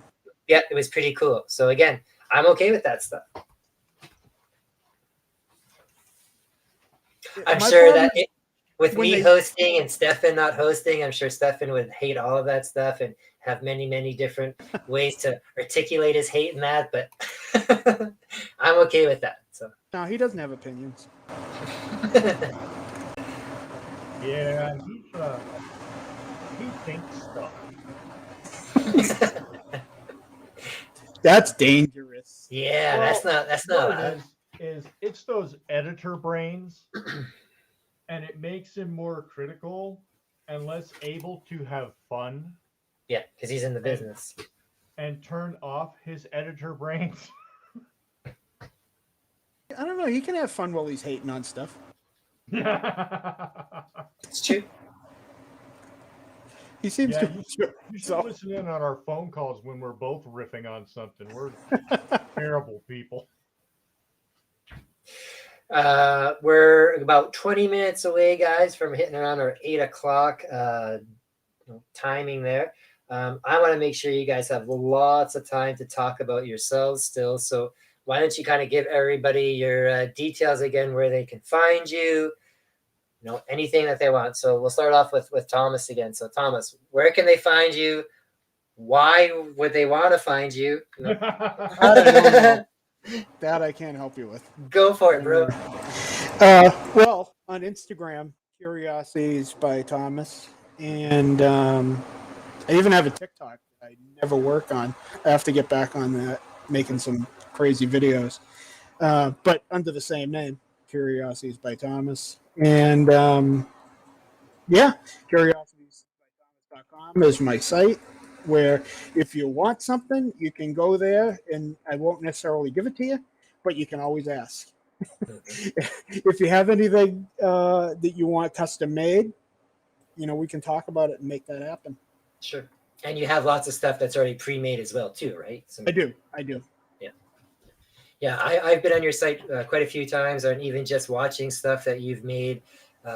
Yeah, it was pretty cool. So again, I'm okay with that stuff. I'm sure that with when me they- hosting and Stefan not hosting, I'm sure Stefan would hate all of that stuff and have many, many different ways to articulate his hate in that. But I'm okay with that. So No, he doesn't have opinions. Yeah, he thinks stuff. That's dangerous. yeah, Well, that's not what allowed. it is it's those editor brains, and it makes him more critical and less able to have fun Yeah, because he's in the business. and turn off his editor brains. I don't know. He can have fun while he's hating on stuff. It's true. He seems Yeah, to you enjoy You should himself. listen in on our phone calls when we're both riffing on something. We're terrible people. We're about 20 minutes away, guys, from hitting around our 8 o'clock timing there. I want to make sure you guys have lots of time to talk about yourselves still. So why don't you kind of give everybody your details again, where they can find you, anything that they want. So we'll start off with Thomas again. So Thomas, where can they find you? Why would they want to find you? That I don't know. That I can't help you with. Go for it, bro. Well, on Instagram, Curiosities by Thomas, and I even have a TikTok that I never work on. I have to get back on that, making some crazy videos, but under the same name, Curiosities by Thomas, and yeah, curiositiesbythomas.com is my site. Where if you want something, you can go there, and I won't necessarily give it to you, but you can always ask. If you have anything that you want custom made, we can talk about it and make that happen. Sure. And you have lots of stuff that's already pre-made as well, too, right? So, I do. yeah, I've been on your site quite a few times, and even just watching stuff that you've made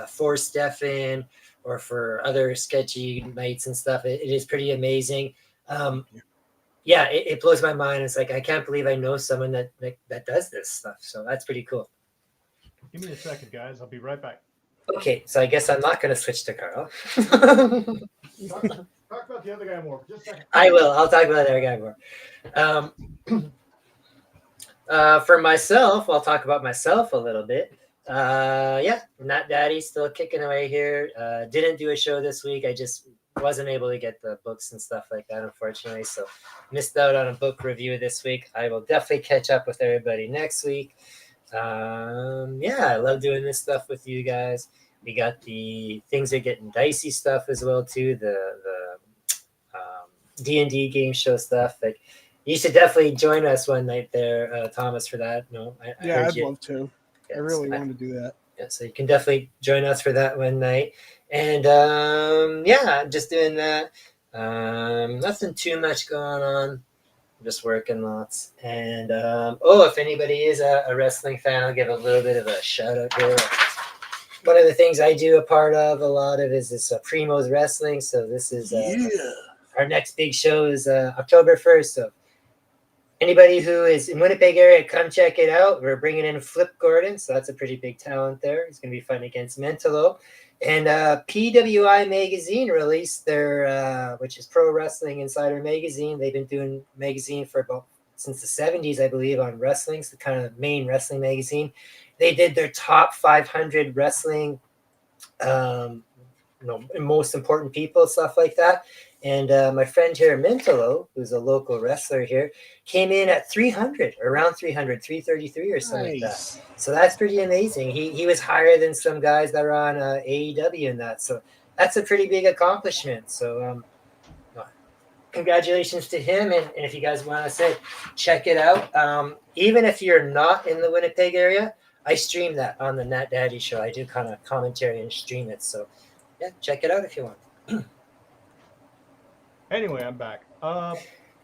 for Stefan or for other sketchy nights and stuff. It is pretty amazing. Yeah, it blows my mind. It's like, I can't believe I know someone that does this stuff. So that's pretty cool. Give me a second, guys. I'll be right back. Okay, so I guess I'm not going to switch to Karl. Talk about the other guy more. Just a second. I will. I'll talk about the other guy more. For myself, I'll talk about myself a little bit. Yeah, Nat Daddy still kicking away here. Didn't do a show this week. I just wasn't able to get the books and stuff like that, unfortunately. So missed out on a book review this week. I will definitely catch up with everybody next week. Yeah, I love doing this stuff with you guys. We got the Things Are Getting Dicey stuff as well too. The D&D game show stuff. Like, you should definitely join us one night there, Thomas, for that. I'd love to. Yes, I really want to do that. Yeah, so you can definitely join us for that one night. And yeah, I'm just doing that. Nothing too much going on. I'm just working lots. And if anybody is a wrestling fan, I'll give a little bit of a shout out here. One of the things I do a part of a lot of is this Primo's Wrestling. So this is our next big show is October 1st. So anybody who is in Winnipeg area, come check it out. We're bringing in Flip Gordon, so that's a pretty big talent there. It's going to be fun against Mentolo. And PWI Magazine released their, which is Pro Wrestling Insider Magazine. They've been doing magazine for since the 70s, I believe, on wrestling. It's the kind of main wrestling magazine. They did their top 500 wrestling, most important people, stuff like that. And my friend here, Mentolo, who's a local wrestler here, came in at 300, around 300, 333 or something like that. So that's pretty amazing. He was higher than some guys that are on AEW and that. So that's a pretty big accomplishment. So congratulations to him. And if you guys want to say, check it out. Even if you're not in the Winnipeg area, I stream that on the Nat Daddy show. I do kind of commentary and stream it. So yeah, check it out if you want. Anyway, I'm back. All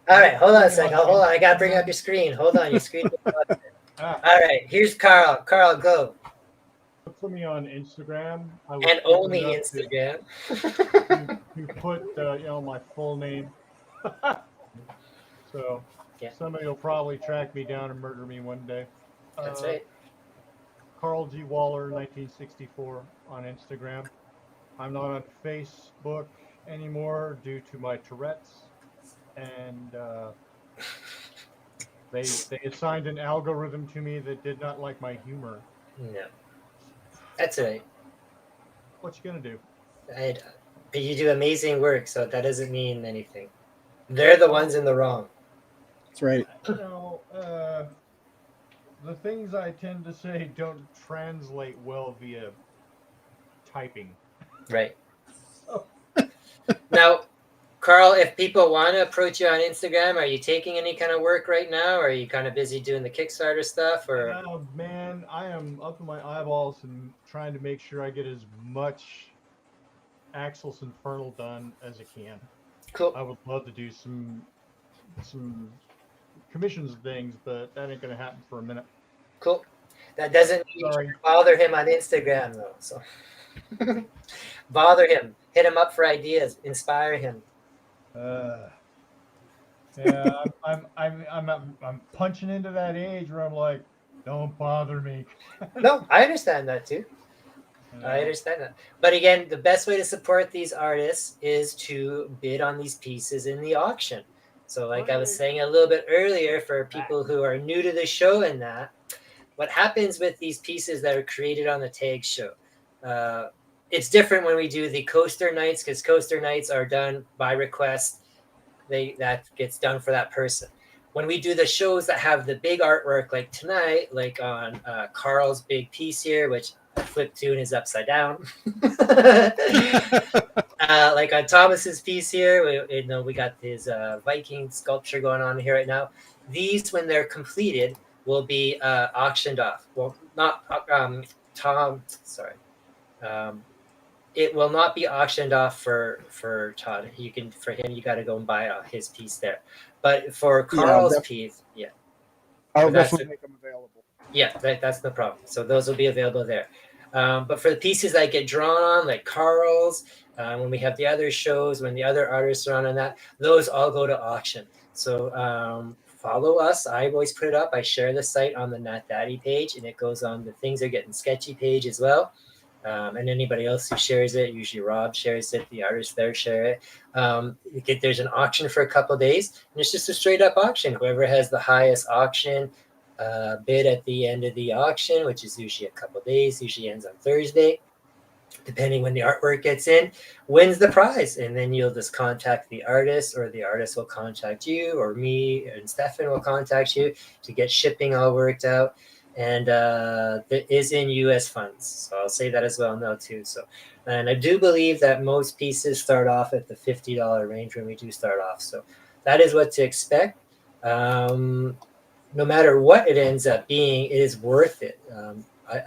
right, hold on a second. Hold on, I gotta bring up your screen. Hold on, your screen. All right, here's Karl. Karl, go. Look for me on Instagram. And only Instagram. To put my full name. So somebody will probably track me down and murder me one day. That's right. Karl G. Waller 1964 on Instagram. I'm not on Facebook anymore due to my Tourette's, and they assigned an algorithm to me that did not like my humor. No, that's all right. What you gonna do? But you do amazing work, so that doesn't mean anything. They're the ones in the wrong. That's right. You know, the things I tend to say don't translate well via typing. Right. So, Now, Karl, if people want to approach you on Instagram, are you taking any kind of work right now? Or are you kind of busy doing the Kickstarter stuff? Or man, I am up to my eyeballs and trying to make sure I get as much Axel's Infernal done as I can. cool. I would love to do some commissions things, but that ain't gonna happen for a minute. Cool. That doesn't mean you Sorry. should bother him on Instagram though. So bother him. Hit him up for ideas. Inspire him. Yeah, I'm punching into that age where I'm like, don't bother me. No, I understand that too. I understand that. But again, the best way to support these artists is to bid on these pieces in the auction. So, like I was saying a little bit earlier, for people who are new to the show and that, what happens with these pieces that are created on the tag show, it's different when we do the coaster nights, because coaster nights are done by request. That gets done for that person. When we do the shows that have the big artwork, like tonight, like on Karl's big piece here, which I flipped to and is upside down. Like on Thomas's piece here, we got his Viking sculpture going on here right now. These, when they're completed, will be auctioned off. Well, not Tom. Sorry. It will not be auctioned off for Todd. For him, you got to go and buy his piece there. But for Karl's piece, yeah. I'll But that's definitely make them available. Yeah, that's no problem. So those will be available there. But for the pieces that get drawn on, like Karl's, when we have the other shows, when the other artists are on that, those all go to auction. So follow us. I always put it up. I share the site on the Nat Daddy page, and it goes on the Things Are Getting Sketchy page as well. And anybody else who shares it, usually Rob shares it, the artists there share it. There's an auction for a couple of days, and it's just a straight up auction. Whoever has the highest auction bid at the end of the auction, which is usually a couple of days, usually ends on Thursday, depending when the artwork gets in, wins the prize. And then you'll just contact the artist, or the artist will contact you, or me and Stefan will contact you to get shipping all worked out. And it is in US funds. So I'll say that as well now too. So, and I do believe that most pieces start off at the $50 range when we do start off. So that is what to expect. No matter what it ends up being, it is worth it.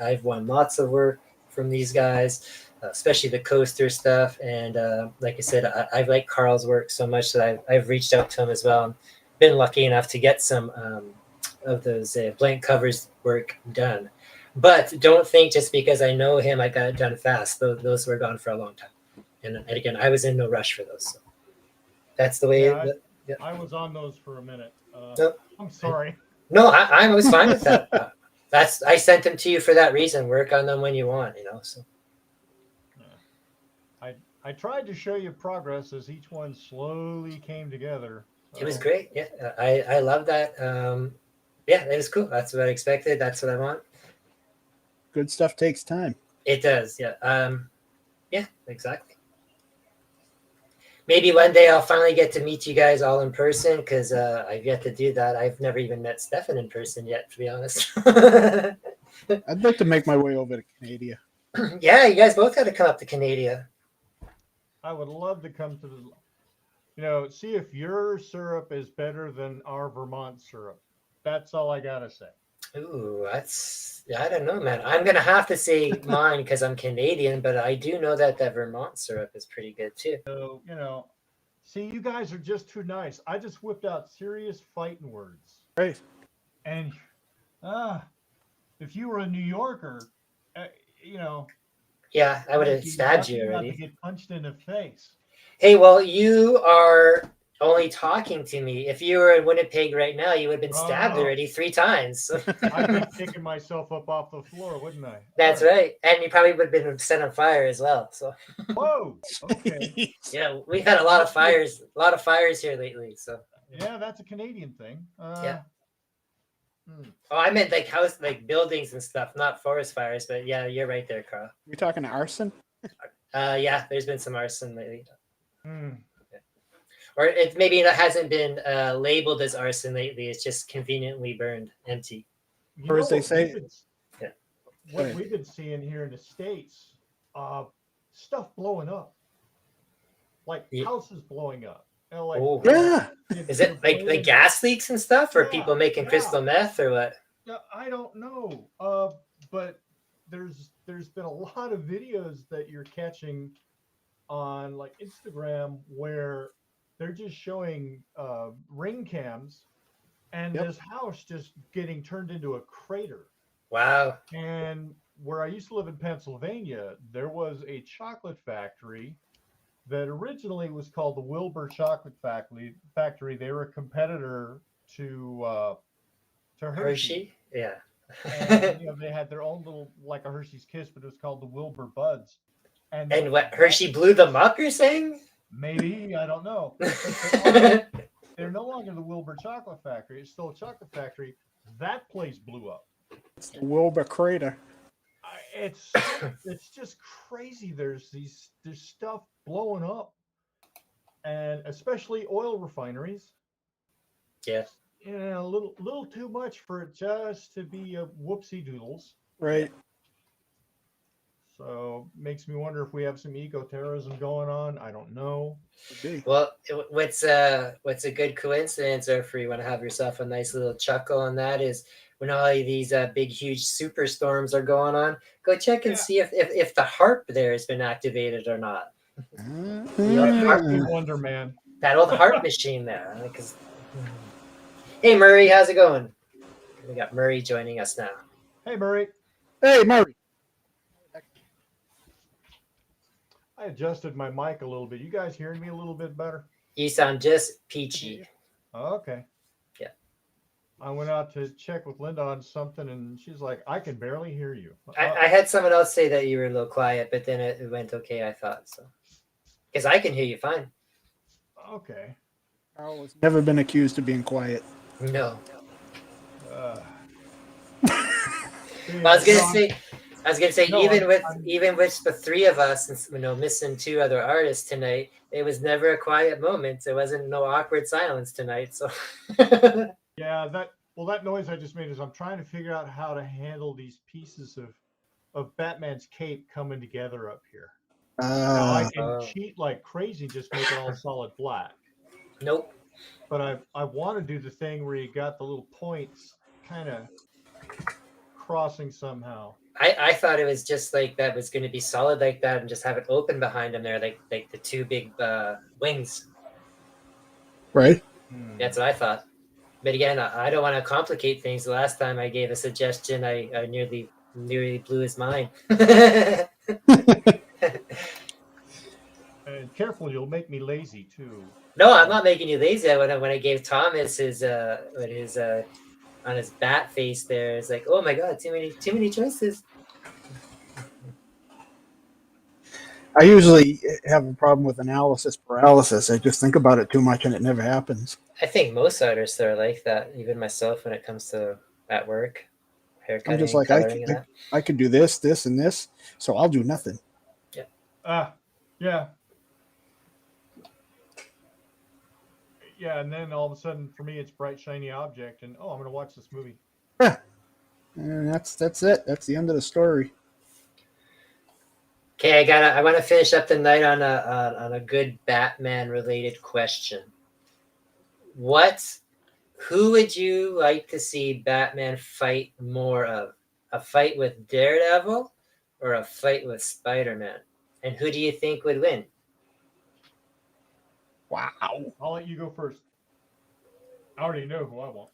I've won lots of work from these guys, especially the coaster stuff. And like I said, I like Karl's work so much that I've reached out to him as well. And been lucky enough to get some of those blank covers work done. But don't think just because I know him, I got it done fast. Those were gone for a long time. And again, I was in no rush for those. So that's the way. I was on those for a minute. Nope. I'm sorry. No, I was fine with that. I sent them to you for that reason. Work on them when you want, So I tried to show you progress as each one slowly came together. So. It was great. Yeah, I love that. Yeah, it was cool. That's what I expected. That's what I want. Good stuff takes time. It does. Yeah. Yeah, exactly. Maybe one day I'll finally get to meet you guys all in person, because I've yet to do that. I've never even met Stefan in person yet, to be honest. I'd like to make my way over to Canada. Yeah, you guys both got to come up to Canada. I would love to come to the, see if your syrup is better than our Vermont syrup. That's all I got to say. Ooh, I don't know, man. I'm going to have to say mine because I'm Canadian, but I do know that Vermont syrup is pretty good too. So, see, you guys are just too nice. I just whipped out serious fighting words. Right. And, if you were a New Yorker, Yeah, I would have stabbed you already. To get punched in the face. Hey, well, you are only talking to me. If you were in Winnipeg right now, you would have been Oh, stabbed no. already 3 times. I'd be picking myself up off the floor, wouldn't I? That's All right. And you probably would have been set on fire as well. So Whoa. Okay. yeah, we've had a lot of fires here lately. So Yeah, that's a Canadian thing. Yeah. hmm. oh, I meant like like buildings and stuff, not forest fires. But yeah, you're right there, Carl. You're talking arson? Yeah, there's been some arson lately. Hmm. Or it maybe it hasn't been labeled as arson lately. It's just conveniently burned empty. You Or know as they what say- we've been- Yeah. what we've been seeing here in the States, stuff blowing up, like Yeah. houses blowing up. You know, like, Oh. Yeah. Is it like gas leaks and stuff, or Yeah, people making yeah. crystal meth, or what? Yeah, I don't know. But there's been a lot of videos that you're catching on like Instagram where they're just showing ring cams and Yep. this house just getting turned into a crater. Wow. And where I used to live in Pennsylvania, there was a chocolate factory that originally was called the Wilbur Chocolate Factory. They were a competitor to Hershey. Hershey? Yeah. And they had their own little, like a Hershey's Kiss, but it was called the Wilbur Buds. And what, Hershey blew them up, you're saying? Maybe, I don't know. They're no longer the Wilbur Chocolate Factory. It's still a chocolate factory. That place blew up. It's the Wilbur Crater. It's just crazy. There's stuff blowing up, and especially oil refineries. Yeah. A little too much for it just to be a whoopsie doodles. Right. So makes me wonder if we have some eco terrorism going on. I don't know. Well, what's a good coincidence, or if you want to have yourself a nice little chuckle on that, is when all of these big, huge superstorms are going on, go check and see if the HARP there has been activated or not. Makes me wonder, man. That old HARP machine there. Because hey, Murray, how's it going? We got Murray joining us now. Hey, Murray. Hey, Murray. I adjusted my mic a little bit. You guys hearing me a little bit better? You sound just peachy. Okay. Yeah. I went out to check with Linda on something, and she's like, I can barely hear you. I had someone else say that you were a little quiet, but then it went okay, I thought. So, because I can hear you fine. Okay. Carl has never been accused of being quiet. No. Uh, Well, I was gonna say, No, even with the three of us, missing two other artists tonight, it was never a quiet moment. There wasn't no awkward silence tonight. So yeah, that noise I just made is I'm trying to figure out how to handle these pieces of Batman's cape coming together up here. Now I can cheat like crazy, just make it all solid black. Nope. But I want to do the thing where you got the little points kind of crossing somehow. I thought it was just like that was going to be solid like that, and just have it open behind him there, like the two big wings. Right. That's what I thought. But again, I don't want to complicate things. The last time I gave a suggestion, I nearly blew his mind. And careful, you'll make me lazy too. No, I'm not making you lazy. When I gave Thomas his on his bat face there, it's like, oh my god, too many choices. I usually have a problem with analysis paralysis. I just think about it too much and it never happens. I think most artists are like that, even myself when it comes to at work, haircutting. I'm just like, I could do this, this, and this, so I'll do nothing. Yeah. Yeah, and then all of a sudden for me it's bright shiny object, and I'm gonna watch this movie. And that's it. That's the end of the story. Okay, I want to finish up the night on a good Batman related question. Who would you like to see Batman fight more of? A fight with Daredevil or a fight with Spider-Man? And who do you think would win? Wow. I'll let you go first. I already know who I want.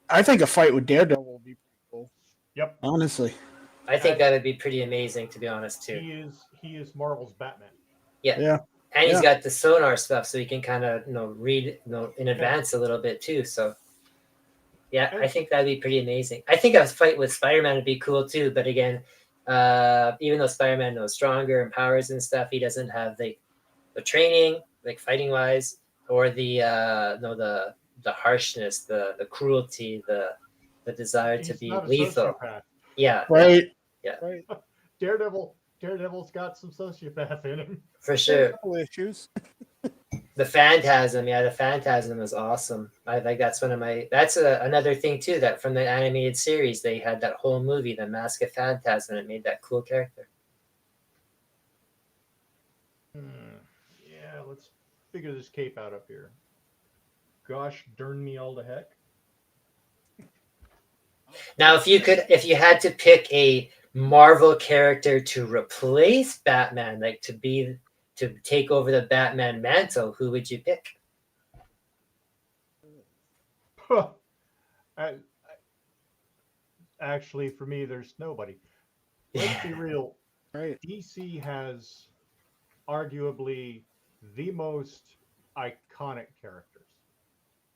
I think a fight with Daredevil would be pretty cool. Yep. Honestly. I think that would be pretty amazing, to be honest, too. He is Marvel's Batman. Yeah. And he's Yeah. got the sonar stuff, so he can kind of read in advance a little bit too. So yeah, I think that'd be pretty amazing. I think a fight with Spider-Man would be cool too. But again, even though Spider-Man knows stronger and powers and stuff, he doesn't have the training, like fighting wise, or the the harshness, the cruelty, the desire to He's be not a lethal. sociopath. Yeah, Right. Yeah. Right. Daredevil's got some sociopath in him. for sure. Couple issues. The Phantasm, yeah, the Phantasm is awesome. I think that's one of my. That's another thing too. That from the animated series, they had that whole movie, The Mask of Phantasm, and it made that cool character. Yeah, let's figure this cape out up here. Gosh darn me all to heck. Now, if you had to pick a Marvel character to replace Batman, like to take over the Batman mantle, who would you pick? Actually, for me, there's nobody. Let's be real. Right. DC has arguably the most iconic characters.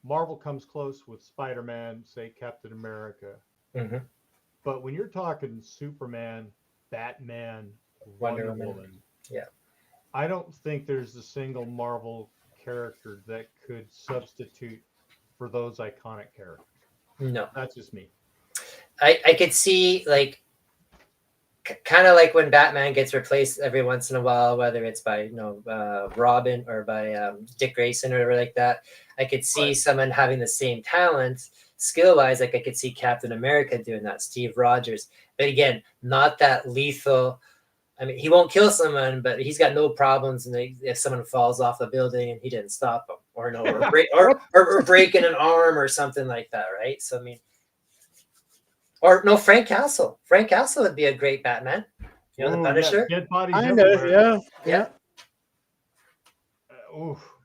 Marvel comes close with Spider-Man, say Captain America. Mm-hmm. But when you're talking Superman, Batman, Wonder Wonder Woman. Woman, Yeah. I don't think there's a single Marvel character that could substitute for those iconic characters. No, That's just me. I could see like kind of like when Batman gets replaced every once in a while, whether it's by Robin or by Dick Grayson or whatever like that. I could see someone having the same talent skill wise. Like I could see Captain America doing that, Steve Rogers. But again, not that lethal. I mean, he won't kill someone, but he's got no problems. And if someone falls off a building and he didn't stop them, or breaking an arm or something like that, right? So I mean. Or no, Frank Castle. Frank Castle would be a great Batman. The Punisher. Yeah, dead bodies I everywhere. know. Yeah.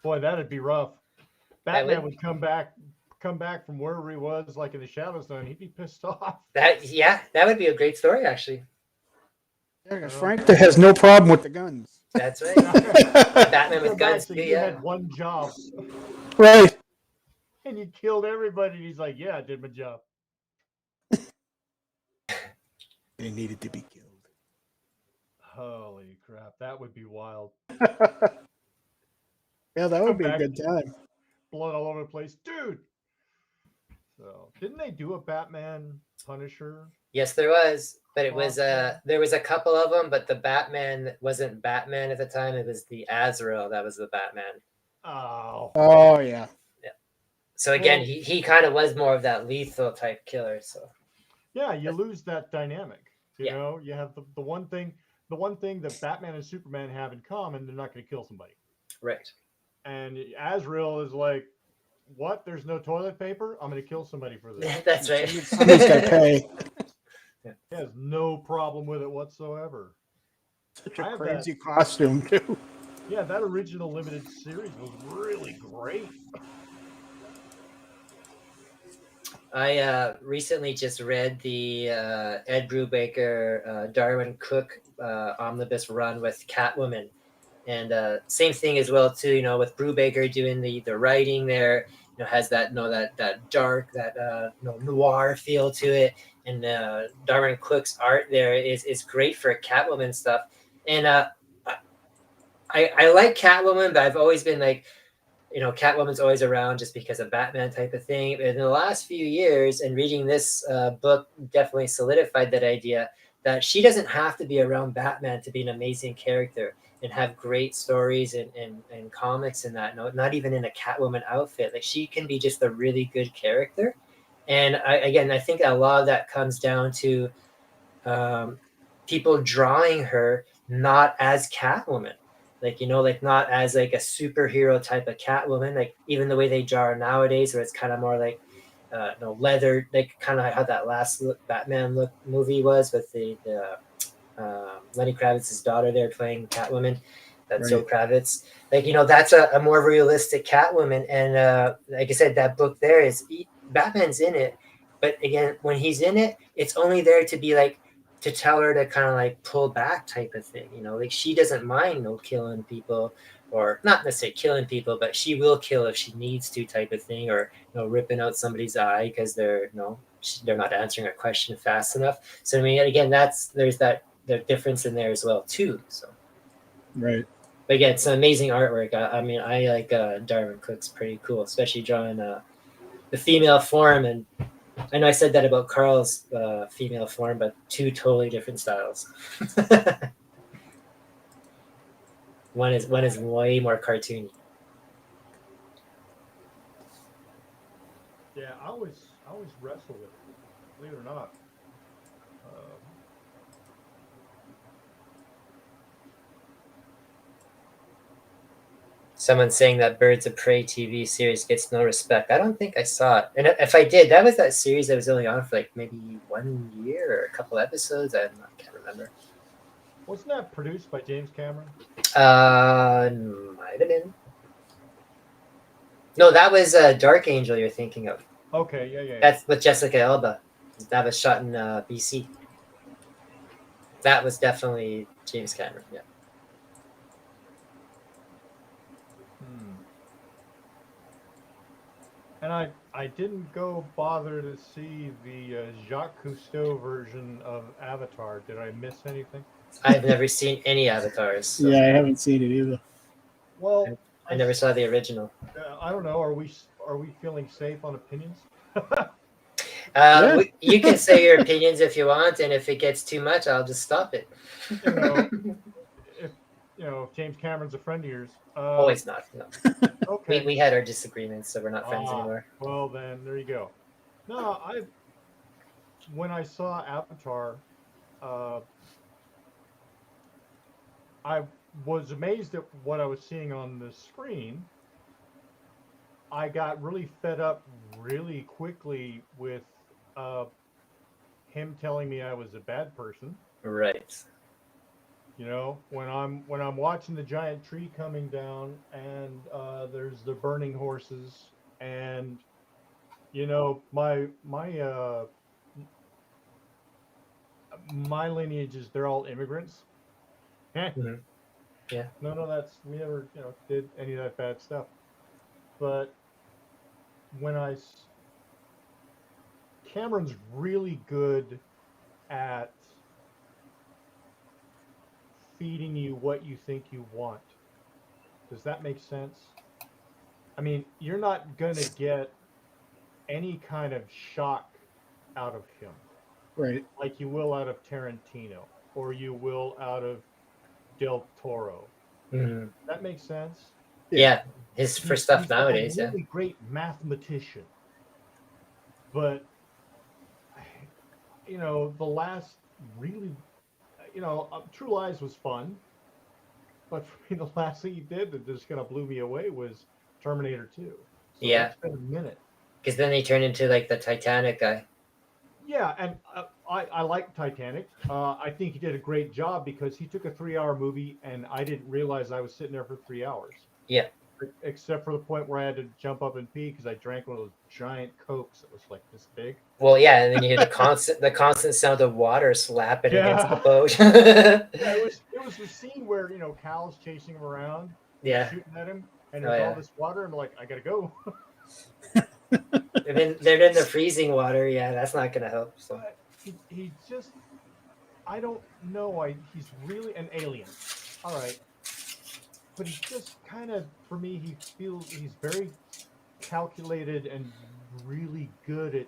Boy, that'd be rough. Batman would come back from wherever he was, like in the Shadow Zone. He'd be pissed off. That would be a great story, actually. Yeah, Frank has no problem with the guns. That's right. Batman with guns too. You had one job, Right. and you killed everybody. And he's like, "Yeah, I did my job." They needed to be killed. Holy crap, that would be wild. Yeah, that would be a good time. Blood all over the place, dude. So, didn't they do a Batman Punisher? Yes, there was, but it was there was a couple of them, but the Batman wasn't Batman at the time. It was the Azrael that was the Batman. Oh yeah. So again, he kind of was more of that lethal type killer. So yeah, you lose that dynamic. You know, you have the one thing that Batman and Superman have in common, they're not going to kill somebody. Right. And Azrael is like, what? There's no toilet paper? I'm going to kill somebody for this. That's right. Somebody's got to pay. He has no problem with it whatsoever. Such a crazy costume, too. Yeah, that original limited series was really great. I recently just read the Ed Brubaker, Darwin Cook omnibus run with Catwoman, and same thing as well too. You know, with Brubaker doing the writing there, you know, has that that dark, that noir feel to it, and Darwin Cook's art there is great for Catwoman stuff. And I like Catwoman, but I've always been like, you know, Catwoman's always around just because of Batman type of thing. But in the last few years, and reading this book definitely solidified that idea that she doesn't have to be around Batman to be an amazing character and have great stories and comics and that. No, not even in a Catwoman outfit. Like she can be just a really good character. And I think a lot of that comes down to people drawing her not as Catwoman. Like, you know, like not as like a superhero type of Catwoman, like even the way they draw her nowadays, where it's kind of more like leather, like kind of how that last Batman movie was with the Lenny Kravitz's daughter there playing Catwoman. That's Zoe Kravitz. Like, you know, that's a more realistic Catwoman. And like I said, that book there is Batman's in it, but again, when he's in it, it's only there to be like, to tell her to kind of like pull back type of thing, you know, like she doesn't mind killing people or not necessarily killing people, but she will kill if she needs to, type of thing, or ripping out somebody's eye because they're they're not answering a question fast enough. So I mean, again, there's the difference in there as well too. So Right. but again, it's an amazing artwork. I mean, I like Darwin Cook's pretty cool, especially drawing the female form. And I know I said that about Karl's female form, but two totally different styles. One is way more cartoony. Yeah, I always wrestle with it, believe it or not. Someone saying that Birds of Prey TV series gets no respect. I don't think I saw it. And if I did, that was that series that was only on for like maybe 1 year or a couple episodes. I can't remember. Wasn't that produced by James Cameron? Might have been. No, that was Dark Angel you're thinking of. Okay, yeah. That's with Jessica Alba. That was shot in BC. That was definitely James Cameron, yeah. And I didn't go bother to see the Jacques Cousteau version of Avatar. Did I miss anything? I've never seen any Avatars. So Yeah, I haven't seen it either. Well, I never saw the original. I don't know. Are we feeling safe on opinions? Yeah. You can say your opinions if you want, and if it gets too much, I'll just stop it. If James Cameron's a friend of yours. Always not. No. Okay. We had our disagreements, so we're not friends anymore. Well, then there you go. No, when I saw Avatar, I was amazed at what I was seeing on the screen. I got really fed up really quickly with him telling me I was a bad person. Right. When I'm watching the giant tree coming down and there's the burning horses and my lineages, they're all immigrants. Mm-hmm. Yeah. No, we never did any of that bad stuff. But Cameron's really good at feeding you what you think you want. Does that make sense? I mean, you're not going to get any kind of shock out of him. Right. Like you will out of Tarantino or you will out of Del Toro. Mm-hmm. That makes sense? Yeah. For stuff he's nowadays, a really great mathematician. But, the last really, True Lies was fun. But for me, the last thing he did that just kind of blew me away was Terminator 2. So yeah. It's been a minute. Because then he turned into like the Titanic guy. Yeah, and I like Titanic. I think he did a great job because he took a 3-hour movie and I didn't realize I was sitting there for 3 hours. Yeah. Except for the point where I had to jump up and pee because I drank one of those giant Cokes that was like this big. Well, yeah, and then you hear the constant sound of water slapping against the boat. It was the scene where Cal's chasing him around, shooting at him, and there's all this water, and I'm like, I gotta go. And then they're in the freezing water. Yeah, that's not gonna help. So he just, I don't know. He's really an alien. All right. But he's just kind of, for me, he's very calculated and really good at,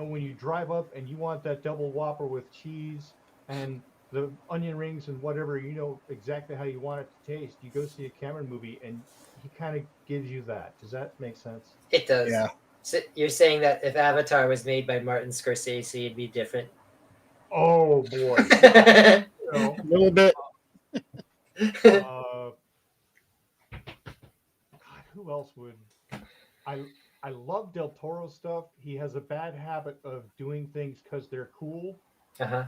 when you drive up and you want that double Whopper with cheese and the onion rings and whatever, exactly how you want it to taste. You go see a Cameron movie and he kind of gives you that. Does that make sense? It does. Yeah. So you're saying that if Avatar was made by Martin Scorsese, it'd be different? Oh, boy. A little bit. God, who else would? I love Del Toro stuff. He has a bad habit of doing things because they're cool. Uh-huh.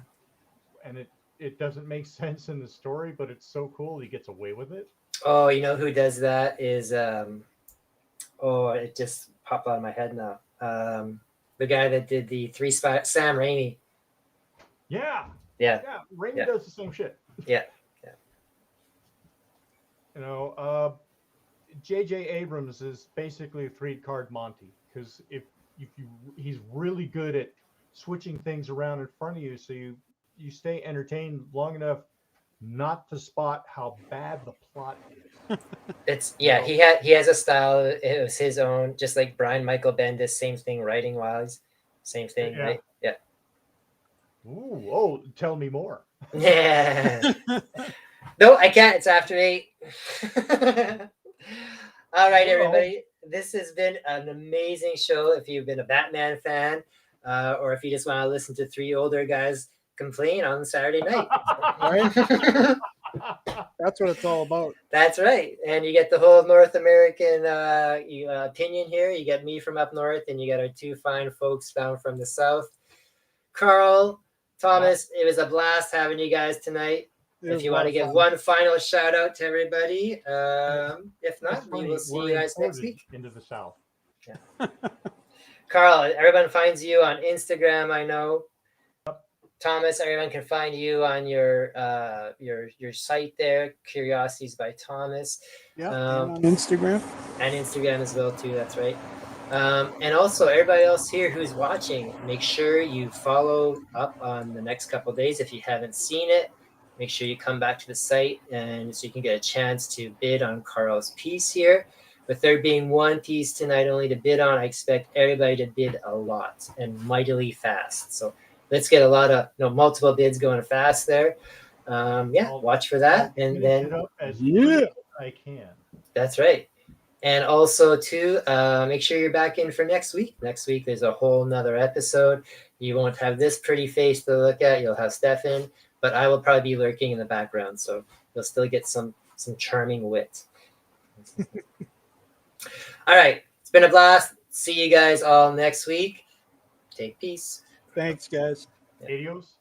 And it doesn't make sense in the story, but it's so cool he gets away with it. Oh, you know who does that is it just popped out of my head now. The guy that did the Sam Raimi. Yeah. Yeah. Raimi does the same shit. Yeah. You know, J.J. Abrams is basically a 3-card Monty, because if he's really good at switching things around in front of you, so you stay entertained long enough not to spot how bad the plot is. It's yeah, he has a style. It was his own, just like Brian Michael Bendis, same thing writing wise, same thing, Yeah. right? Yeah. Ooh, oh, tell me more. Yeah. No, I can't. It's after 8. All right, Well. everybody. This has been an amazing show. If you've been a Batman fan, or if you just want to listen to 3 older guys complain on Saturday night. That's what it's all about. That's right. And you get the whole North American opinion here. You get me from up north, and you got our 2 fine folks down from the south. Karl, Thomas, it was a blast having you guys tonight. If you want to give one final shout out to everybody, if not, we will see you guys next week. Into the south. Yeah. Karl, everyone finds you on Instagram, I know. Thomas, everyone can find you on your site there, Curiosities by Thomas. Yeah, and on Instagram. And Instagram as well too, that's right. And also everybody else here who's watching, make sure you follow up on the next couple of days. If you haven't seen it, make sure you come back to the site and so you can get a chance to bid on Karl's piece here. With there being 1 piece tonight only to bid on, I expect everybody to bid a lot and mightily fast. So let's get a lot of multiple bids going fast there. Watch for that. And then it up as I can. That's right. And also too, make sure you're back in for next week. Next week there's a whole nother episode. You won't have this pretty face to look at. You'll have Stefan, but I will probably be lurking in the background, so you'll still get some charming wit. All right, it's been a blast. See you guys all next week. Take peace. Thanks, guys. Adios.